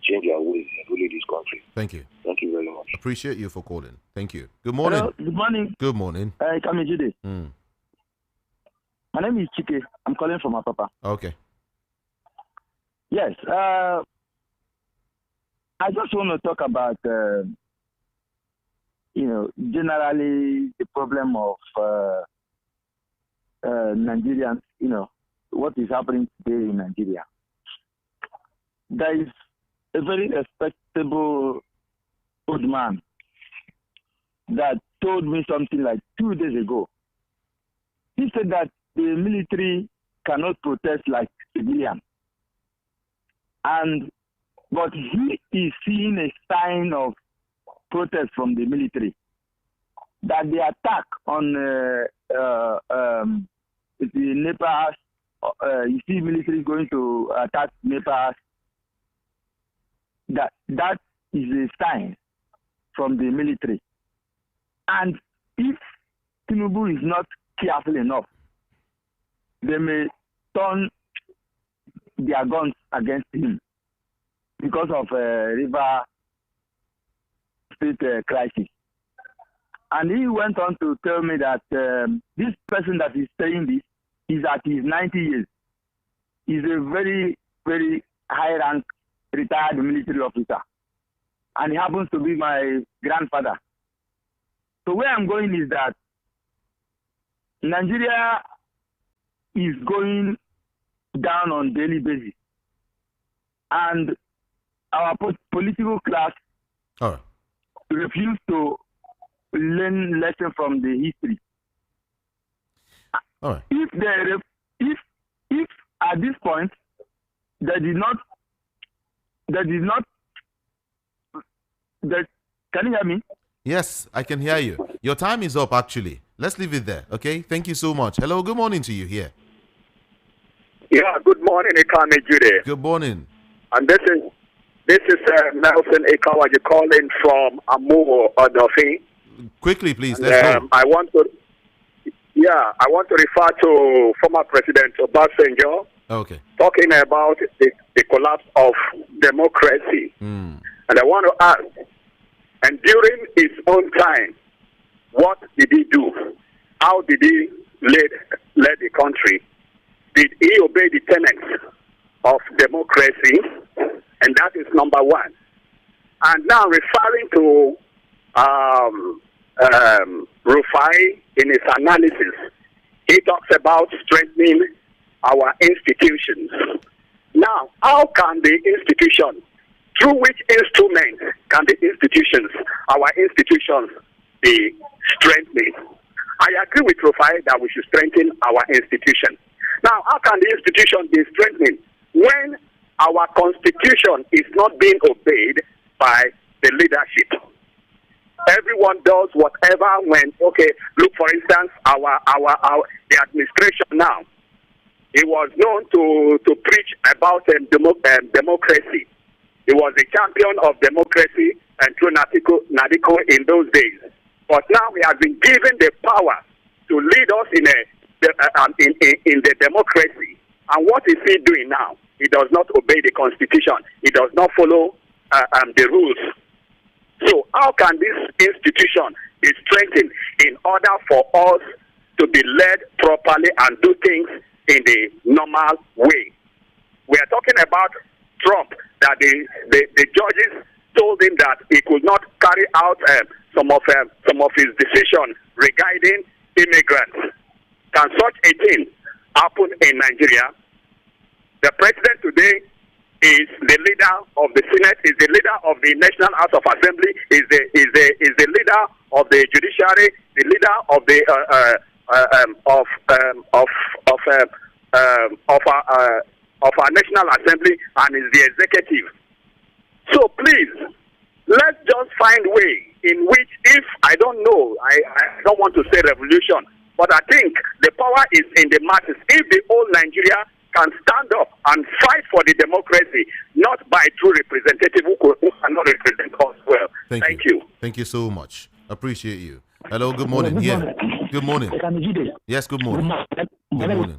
change their ways and rule this country. Thank you. Thank you very much. Appreciate you for calling. Thank you. Good morning. Hello, good morning. Good morning. Kamijude. My name is Chike. I'm calling from Apapa. Okay. Yes. I just want to talk about generally the problem of Nigerians, what is happening today in Nigeria. There is a very respectable old man that told me something like 2 days ago. He said that the military cannot protest like civilians. But he is seeing a sign of protest from the military. That the attack on the Nepal, you see military going to attack Nepal, that is a sign from the military. And if Tinubu is not careful enough, they may turn their guns against him because of river state crisis. And he went on to tell me that this person that is saying this is at his 90 years. He's a very, very high rank retired military officer. And he happens to be my grandfather. So where I'm going is that Nigeria is going down on daily basis. And our political class refuse to learn lesson from the history. All right. If at this point can you hear me? Yes, I can hear you. Your time is up, actually. Let's leave it there, okay? Thank you so much. Hello, good morning to you here. Yeah, good morning, Ekame Jude. Good morning. And this is Nelson Ekawaji calling from Amuwo, Odofi. Quickly, please. Let's go. I want to refer to former President Obasanjo. Okay. Talking about the collapse of democracy. And I want to ask, and during his own time, what did he do? How did he lead the country? Did he obey the tenets of democracy? And that is number one. And now referring to Rufai in his analysis, he talks about strengthening our institutions. Now, how can the institution, through which instrument can the institutions, our institutions, be strengthening? I agree with Rufai that we should strengthen our institution. Now, how can the institution be strengthening when our constitution is not being obeyed by the leadership? Everyone does whatever when, look, for instance, the administration now. He was known to preach about democracy. He was a champion of democracy and through Nadiko in those days. But now he has been given the power to lead us in the democracy. And what is he doing now? He does not obey the constitution. He does not follow the rules. So how can this institution be strengthened in order for us to be led properly and do things in the normal way? We are talking about Trump, that the judges told him that he could not carry out some of his decisions regarding immigrants. Can such a thing happen in Nigeria? The president today is the leader of the Senate, is the leader of the National House of Assembly, is the leader of the judiciary, the leader of the of our National Assembly, and is the executive. So please, let's just find a way in which, if I don't know, I don't want to say revolution, but I think the power is in the masses. If the whole Nigeria can stand up and fight for the democracy, not by true representative who cannot represent us well. Thank you. Thank you so much. Appreciate you. Hello, good morning. Yeah. Good morning. Yes, good morning. Good morning.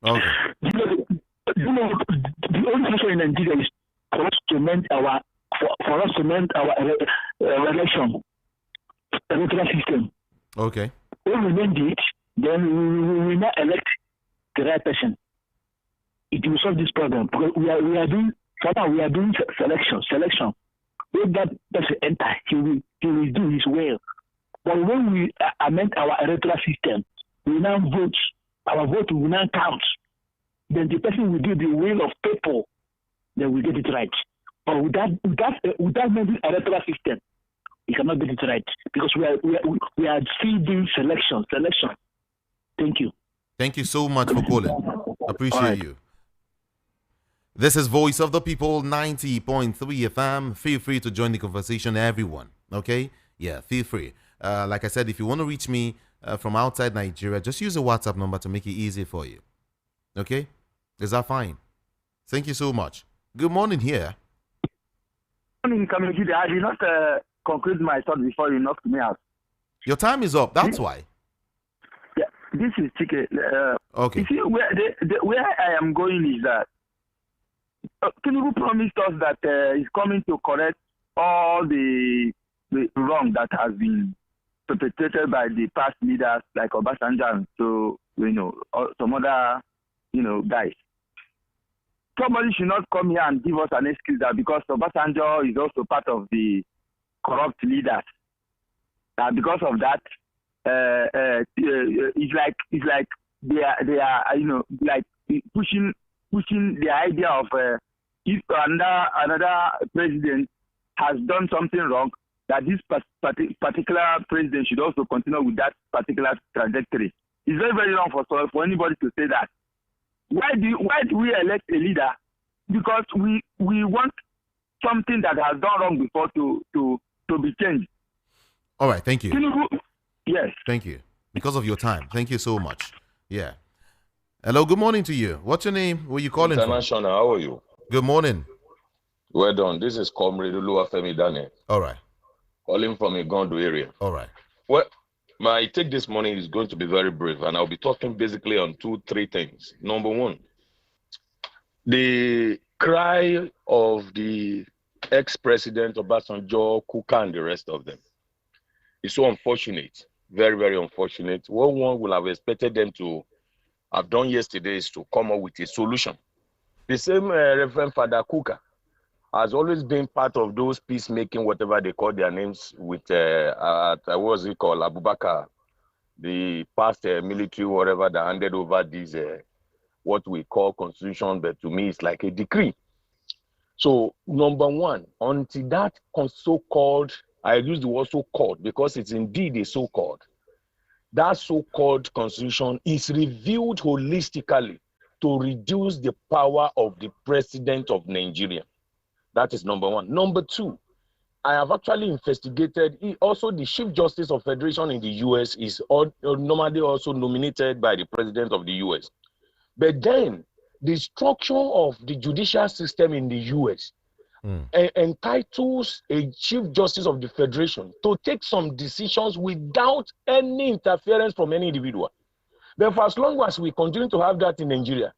Okay. The only solution in Nigeria is for us to mend our election electoral system. Okay. When we mend it, then we will not elect the right person. It will solve this problem because we are doing selection. If that person enter, he will do his will. But when we amend our electoral system, we now vote. Our vote will now count. Then the person will do the will of people. Then we get it right. But without amending electoral system, we cannot get it right because we are still doing selection. Thank you. Thank you so much for calling. Appreciate you. This is Voice of the People, 90.3 FM. Feel free to join the conversation, everyone. Okay? Yeah, feel free. Like I said, if you want to reach me from outside Nigeria, just use a WhatsApp number to make it easy for you. Okay? Is that fine? Thank you so much. Good morning here. Good morning, Kamikide. I did not conclude my thought before you knocked me out. Your time is up. That's why. Yeah, this is Chike. Okay. You see, where I am going is that Tinubu promised us that he's coming to correct all the wrong that has been perpetrated by the past leaders like Obasanjo and some other guys. Somebody should not come here and give us an excuse that because Obasanjo is also part of the corrupt leaders. Because of that, it's like they are like pushing the idea of if another president has done something wrong, that this particular president should also continue with that particular trajectory. It's very, very wrong for anybody to say that. Why do we elect a leader? Because we want something that has done wrong before to be changed. All right, thank you. Yes. Thank you. Because of your time. Thank you so much. Yeah. Hello, good morning to you. What's your name? Where are you calling International, from? how are you? Good morning. Well done. This is Comrade Oluwafemi Daniel. All right. Calling from Igondo area. All right. Well, my take this morning is going to be very brief, and I'll be talking basically on 2-3 things. Number one, the cry of the ex-president Obasanjo, Kuka, and the rest of them is so unfortunate, very, very unfortunate. What one would have expected them to have done yesterday is to come up with a solution. The same Reverend Father Kuka has always been part of those peacemaking, whatever they call their names, with what's it called, Abubakar, the past military, whatever, that handed over these, what we call constitution, but to me it's like a decree. So number one, until that so-called, I use the word so-called because it's indeed a so-called, that so-called constitution is reviewed holistically to reduce the power of the president of Nigeria. That is number one. Number two, I have actually investigated. Also, the Chief Justice of Federation in the U.S. is normally also nominated by the President of the U.S. But then, the structure of the judicial system in the U.S. Entitles a Chief Justice of the Federation to take some decisions without any interference from any individual. But for as long as we continue to have that in Nigeria,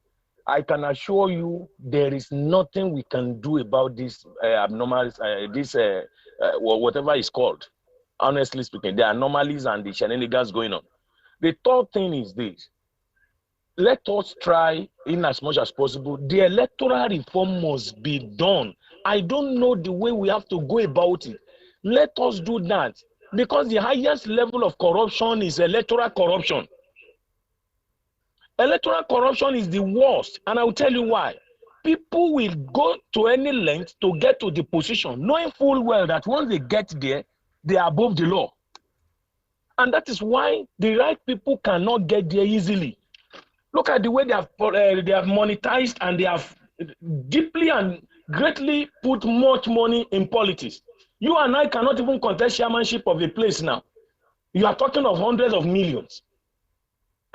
I can assure you there is nothing we can do about this abnormalities, whatever it's called. Honestly speaking, the anomalies and the shenanigans going on. The third thing is this. Let us try, in as much as possible, the electoral reform must be done. I don't know the way we have to go about it. Let us do that. Because the highest level of corruption is electoral corruption. Electoral corruption is the worst, and I'll tell you why. People will go to any length to get to the position, knowing full well that once they get there, they are above the law. And that is why the right people cannot get there easily. Look at the way they have monetized and they have deeply and greatly put much money in politics. You and I cannot even contest chairmanship of a place now. You are talking of hundreds of millions.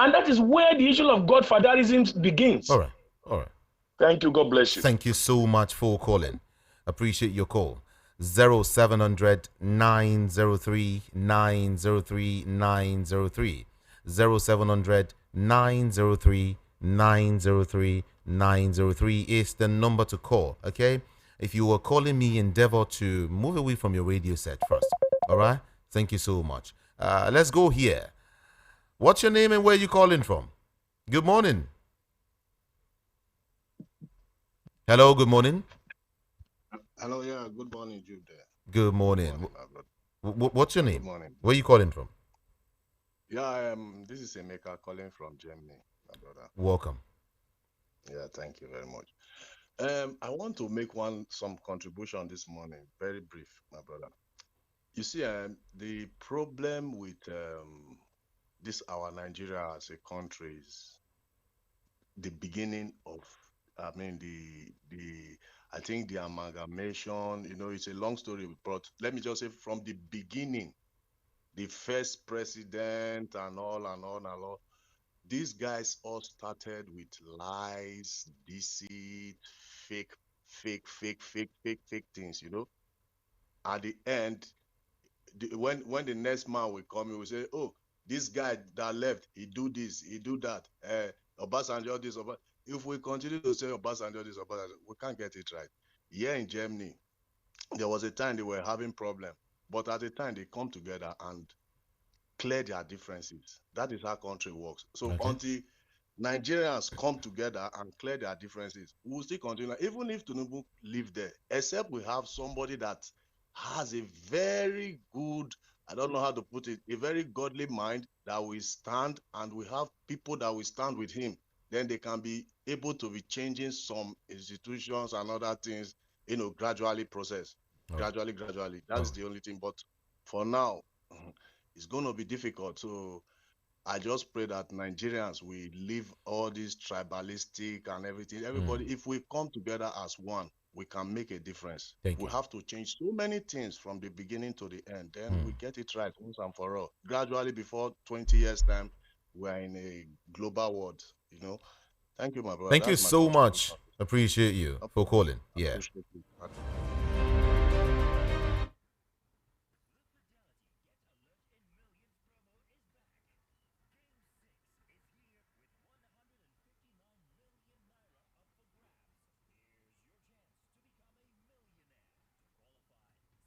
And that is where the issue of godfatherism begins. All right. All right. Thank you. God bless you. Thank you so much for calling. Appreciate your call. 0700 903 903 903. 0700 903 903 903 is the number to call. Okay? If you were calling me, endeavor to move away from your radio set first. All right? Thank you so much. Let's go here. What's your name and where are you calling from? Good morning. Hello, good morning. Hello, yeah, good morning, Jude. Good morning. Good morning, What's your name? Good morning. Where are you calling from? Yeah, this is Emeka calling from Germany, my brother. Welcome. Yeah, thank you very much. I want to make some contribution this morning, very brief, my brother. You see, the problem with this our Nigeria as a country is the beginning of, I mean, I think the amalgamation. It's a long story, but let me just say from the beginning, the first president and all. These guys all started with lies, deceit, fake things. At the end, when the next man will come, he will say, "Oh, this guy that left, he do this, he do that. Obasanjo this, Obasanjo." If we continue to say Obasanjo this, Obasanjo, we can't get it right. Here in Germany, there was a time they were having problem, but at the time they come together and clear their differences. That is how country works. So until Nigerians come together and clear their differences, we will still continue. Even if Tinubu live there, except we have somebody that has a very good, I don't know how to put it, a very godly mind that will stand, and we have people that will stand with him. Then they can be able to be changing some institutions and other things, gradually process. Gradually. That's the only thing. But for now, it's going to be difficult. So I just pray that Nigerians will leave all this tribalistic and everything. Everybody, if we come together as one, we can make a difference. We have to change so many things from the beginning to the end. Then we get it right once and for all. Gradually, before 20 years' time, we're in a global world. Thank you, my brother. Thank you so much. Appreciate you for calling. Yeah.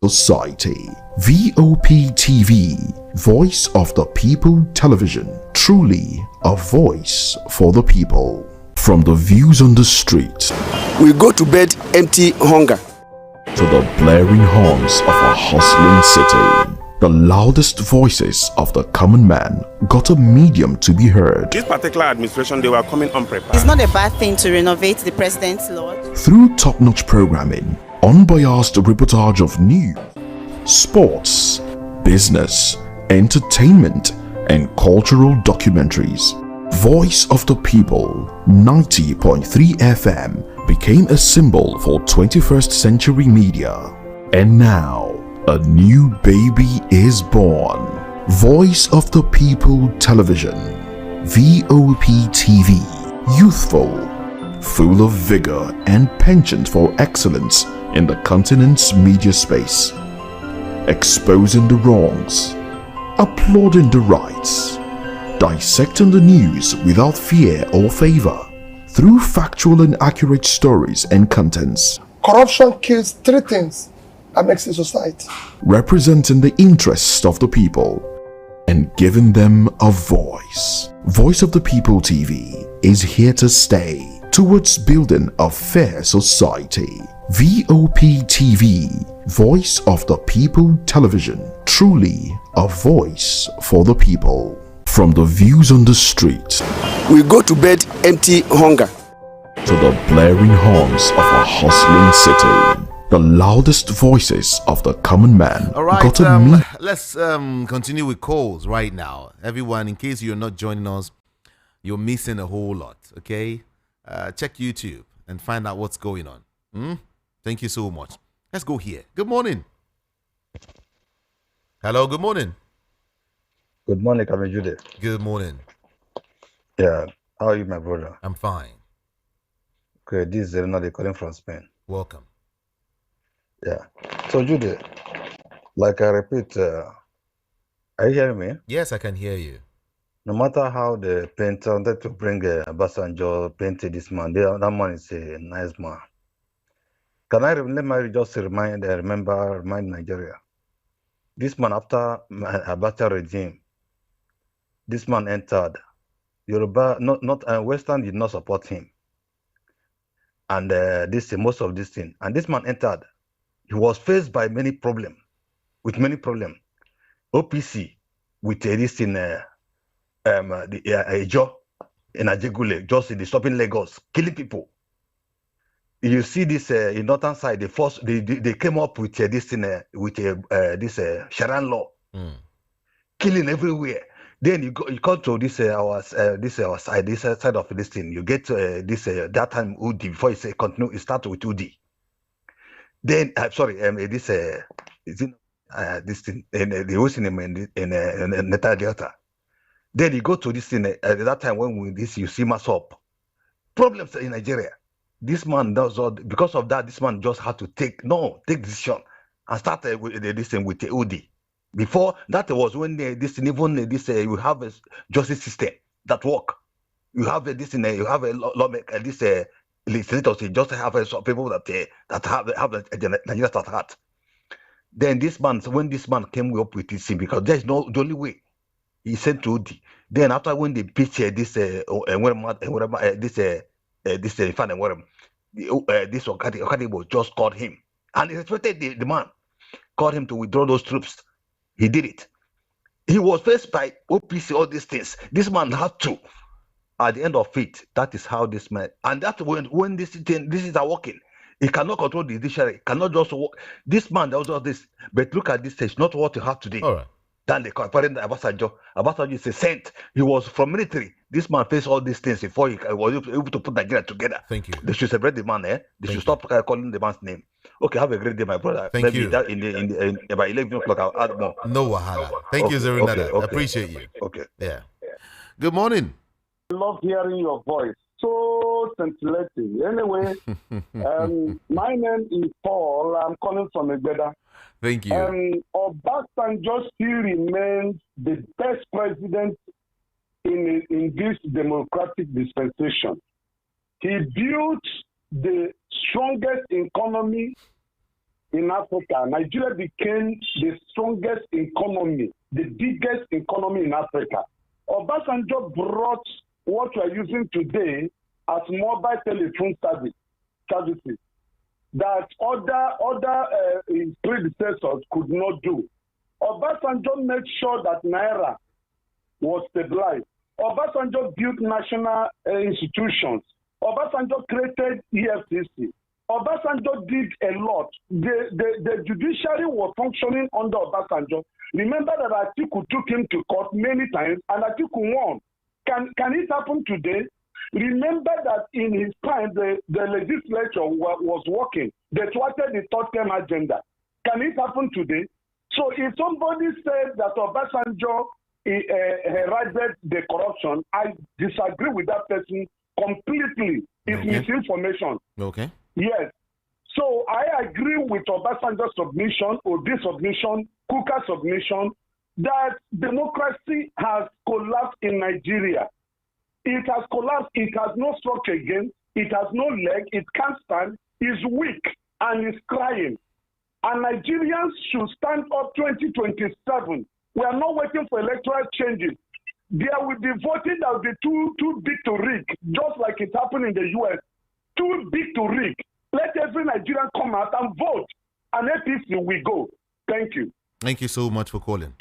Society. VOP TV, Voice of the People Television. Truly a voice for the people. From the views on the street, we go to bed empty hunger, to the blaring horns of a hustling city, the loudest voices of the common man got a medium to be heard. This particular administration, they were coming unprepared. It's not a bad thing to renovate the president's lawn. Through top-notch programming, unbiased reportage of news, sports, business, entertainment, and cultural documentaries, Voice of the People 90.3 FM became a symbol for 21st century media. And now, a new baby is born. Voice of the People Television, VOP TV, youthful, full of vigor and penchant for excellence in the continent's media space, exposing the wrongs, applauding the rights, dissecting the news without fear or favor, through factual and accurate stories and contents. Corruption kills three things that makes a society. Representing the interests of the people and giving them a voice. Voice of the People TV is here to stay towards building a fair society. VOP TV, Voice of the People Television. Truly a voice for the people. From the views on the street, we go to bed empty hunger, to the blaring horns of a hustling city, the loudest voices of the common man. All right, let's continue with calls right now. Everyone, in case you're not joining us, you're missing a whole lot, okay? Check YouTube and find out what's going on. Thank you so much. Let's go here. Good morning. Hello, good morning. Good morning, Kamijude. Good morning. Yeah, how are you, my brother? I'm fine. Okay, this is Renate calling from Spain. Welcome. Yeah. So, Jude, like I repeat, are you hearing me? Yes, I can hear you. No matter how the painter wanted to bring Obasanjo painted this man, that man is a nice man. Can I just remind Nigeria? This man, after Abacha regime, this man entered. Yoruba, Western did not support him. And most of this thing. And this man entered. he was faced by many problems, OPC with this in Ejo in Ajegule, just in the stopping Lagos, killing people. You see this in northern side, they came up with this thing this Sharan law, killing everywhere. Then you come to this our side, this side of this thing. You get this that time UD before you say continue. You start with UD. Then this is in this thing in the Ocean in Neta Delta. Then you go to this thing at that time when you see mass up problems in Nigeria. This man does all because of that. This man just had to take decision and start with this thing with the UD. Before that was when you have a justice system that work. You have you have a lawmaker, legislators. You just have some people that have Nigeria at heart. Then when this man came up with this thing, because there's the only way he sent to UD. Then after when they pitch this Okadibo just called him and he respected the man, called him to withdraw those troops. He did it. He was faced by OPC, all these things. This man had to. At the end of it, that is how this man, and that's when this is working. He cannot control the judiciary, cannot just work. This man does all this, but look at this stage, not what you have today. All right. Then they comparing Abasanjo. Abasanjo is a saint. He was from military. This man faced all these things before he was able to put Nigeria together. Thank you. They should separate the man, They should stop calling the man's name. Okay, have a great day, my brother. Thank you. That in by 11 o'clock, I'll add more. No wahala. Thank you, Zerinada. Okay. Appreciate you. Okay. Yeah. Good morning. I love hearing your voice. So scintillating. Anyway, my name is Paul. I'm calling from Egbeda. Thank you. Obasanjo still remains the best president in this democratic dispensation. He built the strongest economy in Africa. Nigeria became the strongest economy, the biggest economy in Africa. Obasanjo brought what we are using today as mobile telephone services that other his predecessors could not do. Obasanjo made sure that Naira was stabilized. Obasanjo built national institutions. Obasanjo created EFCC. Obasanjo did a lot. The judiciary was functioning under Obasanjo. Remember that Atiku took him to court many times and Atiku won. Can it happen today? Remember that in his time, the legislature was working. They thwarted the third-term agenda. Can it happen today? So if somebody said that Obasanjo heralded the corruption, I disagree with that person completely. It's misinformation. Okay. Yes. So I agree with Obasanjo's submission, or this submission, Kuka's submission, that democracy has collapsed in Nigeria. It has collapsed. It has no structure again. It has no leg. It can't stand. It's weak and it's crying. And Nigerians should stand up 2027. We are not waiting for electoral changes. There will be voting that will be too big to rig, just like it happened in the U.S. Too big to rig. Let every Nigerian come out and vote. And APC will go. Thank you. Thank you so much for calling.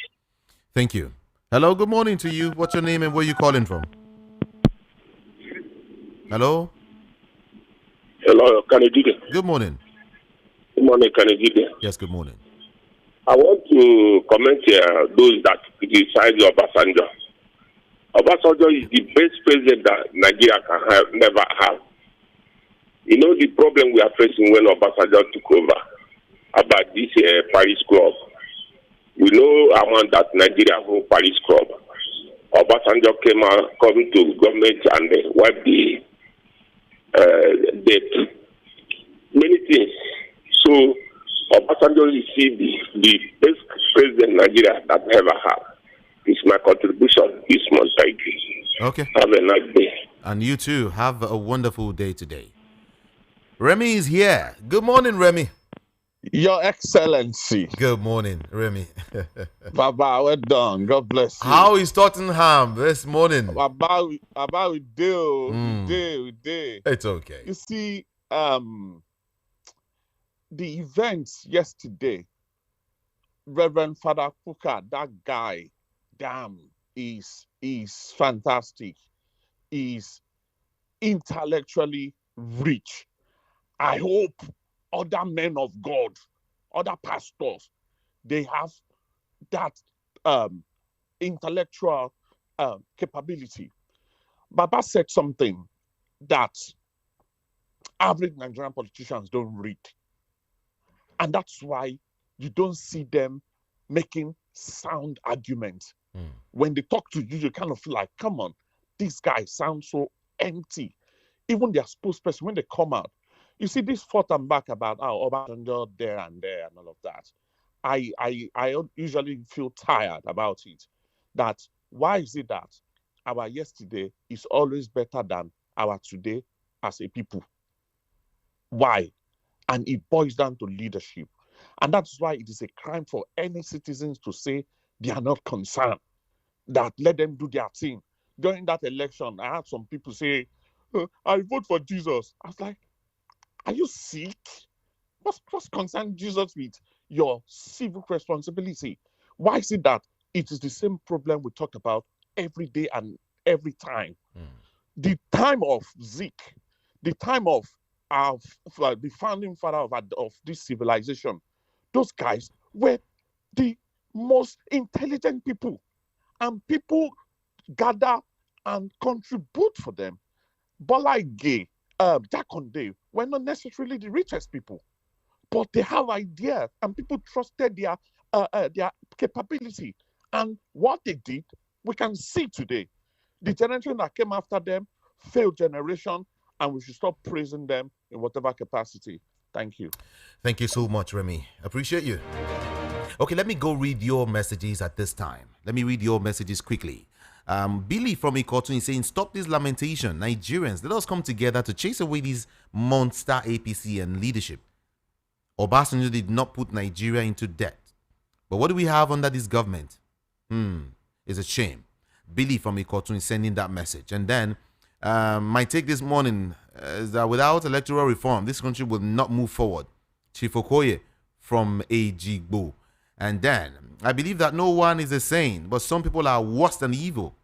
Thank you. Hello, good morning to you. What's your name and where are you calling from? Hello? Hello, Kanejide. Good morning. Good morning, Kanejide. Yes, good morning. I want to comment here those that criticize Obasanjo. Obasanjo is the best president that Nigeria can never have. You know the problem we are facing when Obasanjo took over about this Paris Club. We know among that Nigeria whole Paris Club. Obasanjo come to government and wiped the debt. Many things. So Obasanjo received the best president Nigeria that ever had. It's my contribution this month. Thank you. Okay. Have a nice day. And you too. Have a wonderful day today. Remy is here. Good morning, Remy. Your Excellency. Good morning, Remy. Baba, well done. God bless you. How is Tottenham this morning? Baba, we do. We do. It's okay. You see, the events yesterday, Reverend Father Puka, that guy, damn, is fantastic. Is intellectually rich. I hope other men of God, other pastors, they have that intellectual capability. Baba said something that average Nigerian politicians don't read. And that's why you don't see them making sound arguments. When they talk to you, you kind of feel like, come on, these guys sound so empty. Even their spokesperson, when they come out, you see this forth and back about Obasanjo there and all of that. I usually feel tired about it. That why is it that our yesterday is always better than our today as a people? Why? And it boils down to leadership. And that's why it is a crime for any citizens to say they are not concerned, that let them do their thing. During that election, I had some people say, I vote for Jesus. I was like, are you sick? What's concerned Jesus with your civic responsibility? Why is it that it is the same problem we talk about every day and every time? The time of Zeke, the time of the founding father of this civilization, those guys were the most intelligent people, and people gather and contribute for them. Bola Ige, Jakande were not necessarily the richest people, but they have ideas, and people trusted their capability. And what they did, we can see today. The generation that came after them, failed generation, and we should stop praising them in whatever capacity. Thank you. Thank you so much, Remy. Appreciate you. Okay, let me go read your messages at this time. Let me read your messages quickly. Billy from Ikotun is saying, stop this lamentation. Nigerians, let us come together to chase away these monster APC and leadership. Obasanjo did not put Nigeria into debt. But what do we have under this government? It's a shame. Billy from Ikotun is sending that message. And then my take this morning is that without electoral reform, this country will not move forward. Chief Okoye from Ejigbo. And then I believe that no one is a saint, but some people are worse than evil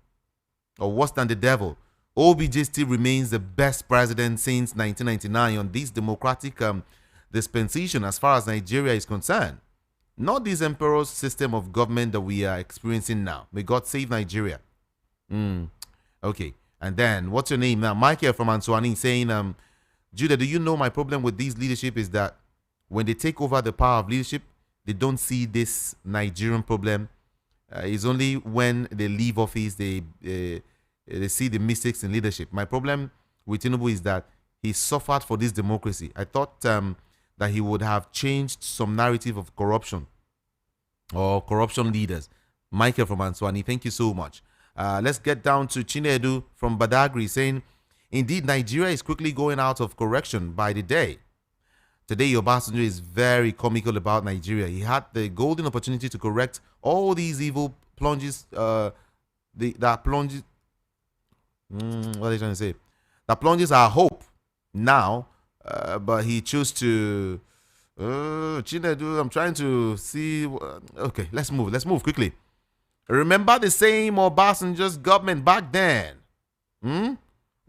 or worse than the devil. OBJ still remains the best president since 1999 on this democratic dispensation as far as Nigeria is concerned. Not this emperor's system of government that we are experiencing now. May God save Nigeria. Okay. And then, what's your name now? Mike here from Ansuani saying, Judah, do you know my problem with this leadership is that when they take over the power of leadership, they don't see this Nigerian problem. It's only when they leave office, they see the mistakes in leadership. My problem with Tinubu is that he suffered for this democracy. I thought that he would have changed some narrative of corruption or corruption leaders. Michael from Answani, thank you so much. Let's get down to Chinedu from Badagry saying, indeed, Nigeria is quickly going out of correction by the day. Today, Obasanjo is very comical about Nigeria. He had the golden opportunity to correct all these evil plunges, what are they trying to say? That plunges our hope now, but he chose to, Chinedu, I'm trying to see, okay, let's move quickly. Remember the same Obasanjo's government back then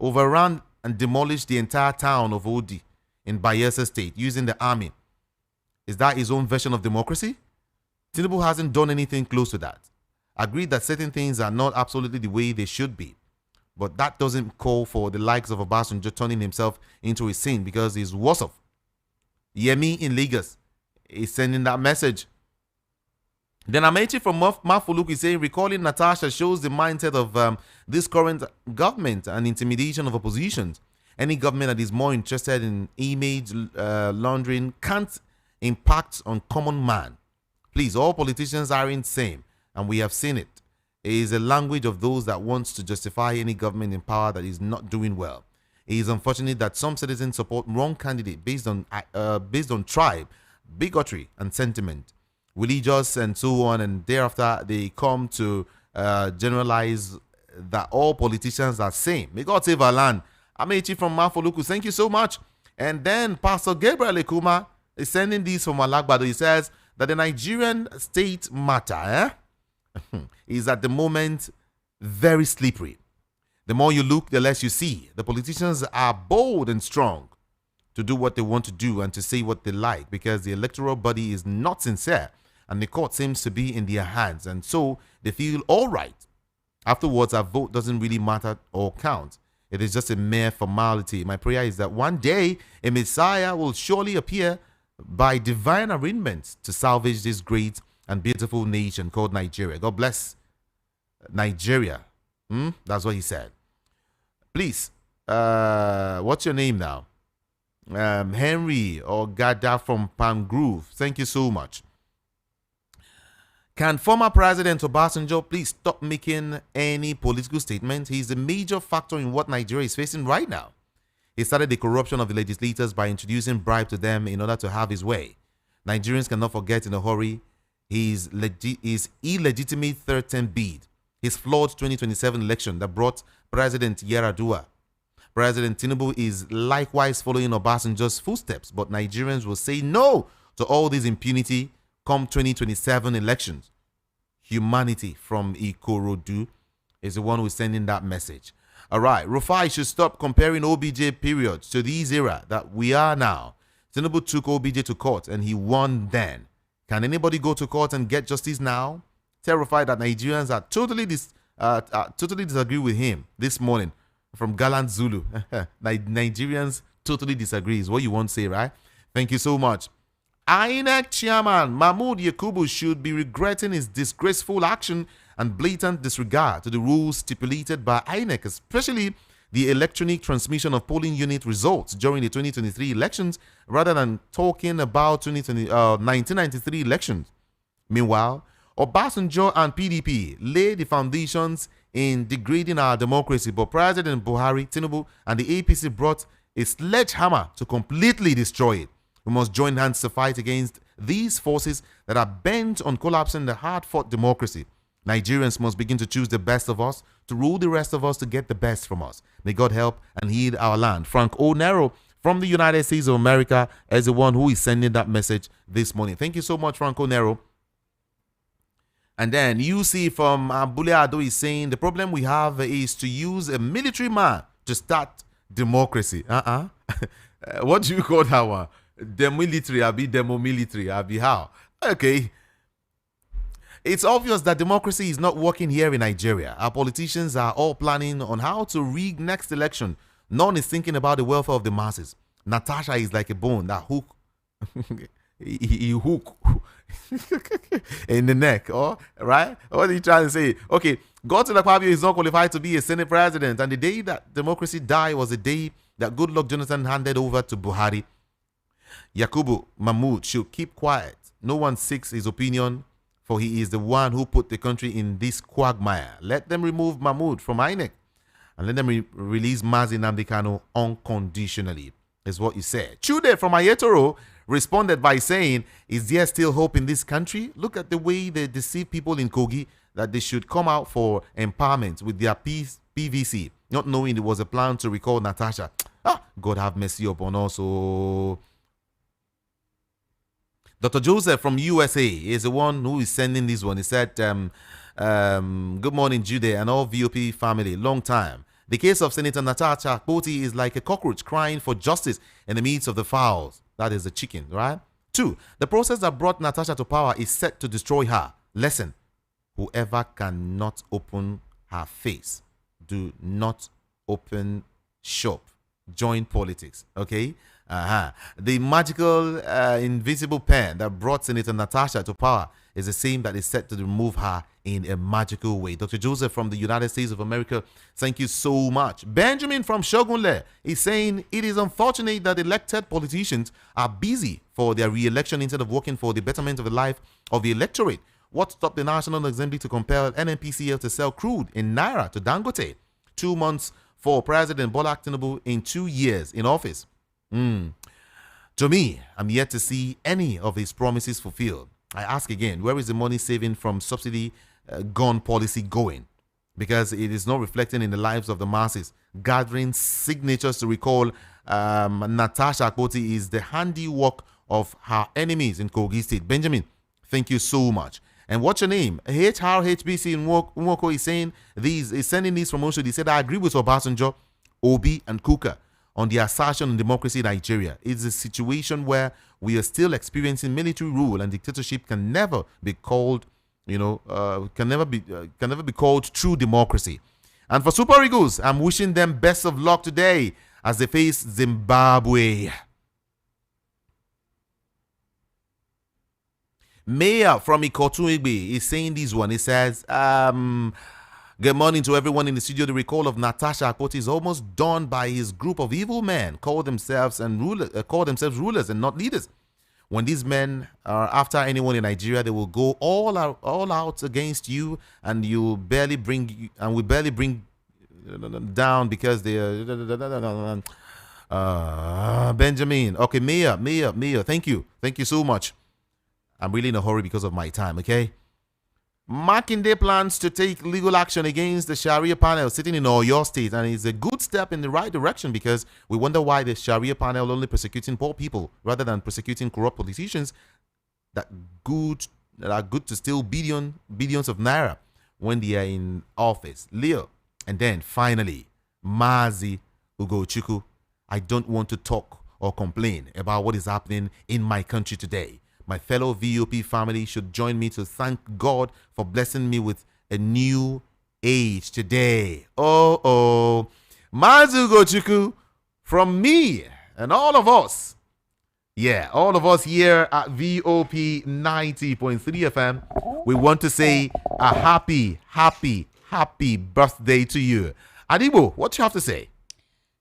overran and demolished the entire town of Odi in Bayelsa State using the army. Is that his own version of democracy? Tinubu hasn't done anything close to that. Agreed that certain things are not absolutely the way they should be. But that doesn't call for the likes of Obasanjo turning himself into a saint because he's worse off. Yemi in Lagos is sending that message. Then Amechi from Mafuluk is saying, recalling Natasha shows the mindset of this current government and intimidation of oppositions. Any government that is more interested in image laundering can't impact on common man. Please, all politicians aren't same, and we have seen it. It is a language of those that wants to justify any government in power that is not doing well. It is unfortunate that some citizens support wrong candidate based on tribe, bigotry, and sentiment, religious, and so on, and thereafter they come to generalize that all politicians are same. May God save our land. Amechi from Mafoluku, thank you so much. And then Pastor Gabriel Ekuma is sending these from Alagbado. He says that the Nigerian state matter is at the moment very slippery. The more you look, the less you see. The politicians are bold and strong to do what they want to do and to say what they like because the electoral body is not sincere and the court seems to be in their hands, and so they feel all right. Afterwards, our vote doesn't really matter or count. It is just a mere formality. My prayer is that one day a Messiah will surely appear by divine arrangement to salvage this great and beautiful nation called Nigeria. God bless Nigeria. That's what he said. Please, what's your name now? Henry or Gada from Palm Grove. Thank you so much. Can former President Obasanjo please stop making any political statement? He's a major factor in what Nigeria is facing right now. He started the corruption of the legislators by introducing bribe to them in order to have his way. Nigerians cannot forget in a hurry his illegitimate third term bid, his flawed 2027 election that brought President Yar'Adua. President Tinubu is likewise following Obasanjo's footsteps, but Nigerians will say no to all this impunity come 2027 elections. Humanity from Ikorodu is the one who's sending that message. All right, Rufai should stop comparing OBJ periods to this era that we are now. Tinubu took OBJ to court and he won then. Can anybody go to court and get justice now? Terrified that Nigerians are totally disagree with him this morning from Gallant Zulu. Nigerians totally disagree is what you want to say, right? Thank you so much. INEC chairman Mahmood Yakubu should be regretting his disgraceful action and blatant disregard to the rules stipulated by INEC, especially the electronic transmission of polling unit results during the 2023 elections rather than talking about 1993 elections. Meanwhile, Obasanjo and PDP laid the foundations in degrading our democracy, but President Buhari, Tinubu, and the APC brought a sledgehammer to completely destroy it. We must join hands to fight against these forces that are bent on collapsing the hard-fought democracy. Nigerians must begin to choose the best of us to rule the rest of us to get the best from us. May God help and heal our land. Frank O'Nero from the United States of America is the one who is sending that message this morning. Thank you so much, Frank O'Nero. And then you see from Buleado is saying the problem we have is to use a military man to start democracy. What do you call that one? Demilitary, demo military, how? Okay. It's obvious that democracy is not working here in Nigeria. Our politicians are all planning on how to rig next election. None is thinking about the welfare of the masses. Natasha is like a bone that hook. he hook in the neck, right? What are you trying to say? Okay, Godswill Akpabio is not qualified to be a Senate president, and the day that democracy died was the day that Goodluck Jonathan handed over to Buhari. Yakubu Mahmood should keep quiet. No one seeks his opinion, for he is the one who put the country in this quagmire. Let them remove Mahmood from INEC and let them release Mazi Nnamdi Kanu unconditionally, is what he said. Chude from Ayetoro responded by saying, is there still hope in this country? Look at the way they deceive people in Kogi that they should come out for empowerment with their PVC, not knowing it was a plan to recall Natasha. God have mercy upon us. Dr. Joseph from USA is the one who is sending this one. He said, good morning, Jude and all VOP family. Long time. The case of Senator Natasha Akpoti is like a cockroach crying for justice in the midst of the fowls. That is the chicken, right? 2, the process that brought Natasha to power is set to destroy her. Lesson, whoever cannot open her face, do not open shop. Join politics, okay? The magical invisible pen that brought Senator Natasha to power is the same that is set to remove her in a magical way. Dr. Joseph from the United States of America, thank you so much. Benjamin from Shogunle is saying it is unfortunate that elected politicians are busy for their re-election instead of working for the betterment of the life of the electorate. What stopped the National Assembly to compel NNPCL to sell crude in Naira to Dangote? 2 months for President Bola Tinubu in 2 years in office. To me, I'm yet to see any of his promises fulfilled. I ask again, where is the money saving from subsidy gun policy going? Because it is not reflecting in the lives of the masses. Gathering signatures to recall Natasha Akpoti is the handiwork of her enemies in Kogi State. Benjamin, thank you so much. And what's your name? HRHBC in Nwoko is sending these from Osho. He said, I agree with Obasanjo, Obi, and Kuka on the assertion on democracy in Nigeria. It's a situation where we are still experiencing military rule, and dictatorship can never be called, can never be called true democracy. And for Super Eagles, I'm wishing them best of luck today as they face Zimbabwe. Mayor from Ikotu Igbe is saying this one. He says, good morning to everyone in the studio. The recall of Natasha Akpoti is almost done by his group of evil men call themselves rulers and not leaders. When these men are after anyone in Nigeria, they will go all out against you, and we barely bring down because they are Benjamin. Okay, Mayor, thank you so much. I'm really in a hurry because of my time, okay? Makinde plans to take legal action against the Sharia panel sitting in Oyo State, and it's a good step in the right direction because we wonder why the Sharia panel only persecuting poor people rather than persecuting corrupt politicians that are good to steal billions of naira when they are in office. Leo. And then finally, Mazi Ugochukwu. I don't want to talk or complain about what is happening in my country today. My fellow VOP family should join me to thank God for blessing me with a new age today. Mazi Ugochukwu, from me and all of us. Yeah, all of us here at VOP 90.3 FM, we want to say a happy birthday to you. Adibo, what you have to say?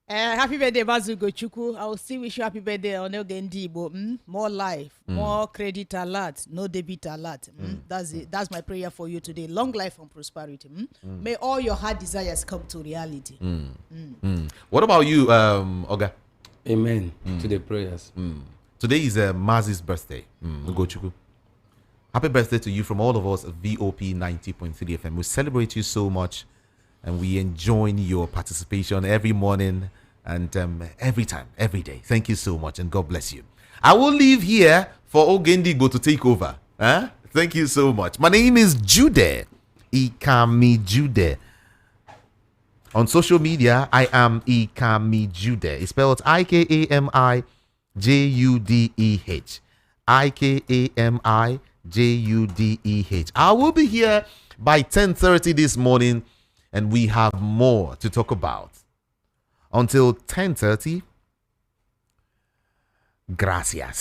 Happy birthday, Mazi Ugochukwu. I will still wish you happy birthday on Ogendibo. More life, more credit alert, no debit alert. That's my prayer for you today. Long life and prosperity. May all your heart desires come to reality. What about you, Oga? Amen to the prayers. Today is Mazi's birthday. Ugochukwu. Happy birthday to you from all of us at VOP 90.3 FM. We celebrate you so much, and we enjoy your participation every morning and every time, every day. Thank you so much, and God bless you. I will leave here for Ogendigbo to take over. Thank you so much. My name is Jude. Ikami Jude. On social media, I am Ikami Jude. It's spelled IKAMIJUDEH. IKAMIJUDEH. I will be here by 10:30 this morning, and we have more to talk about. Until 10:30, gracias.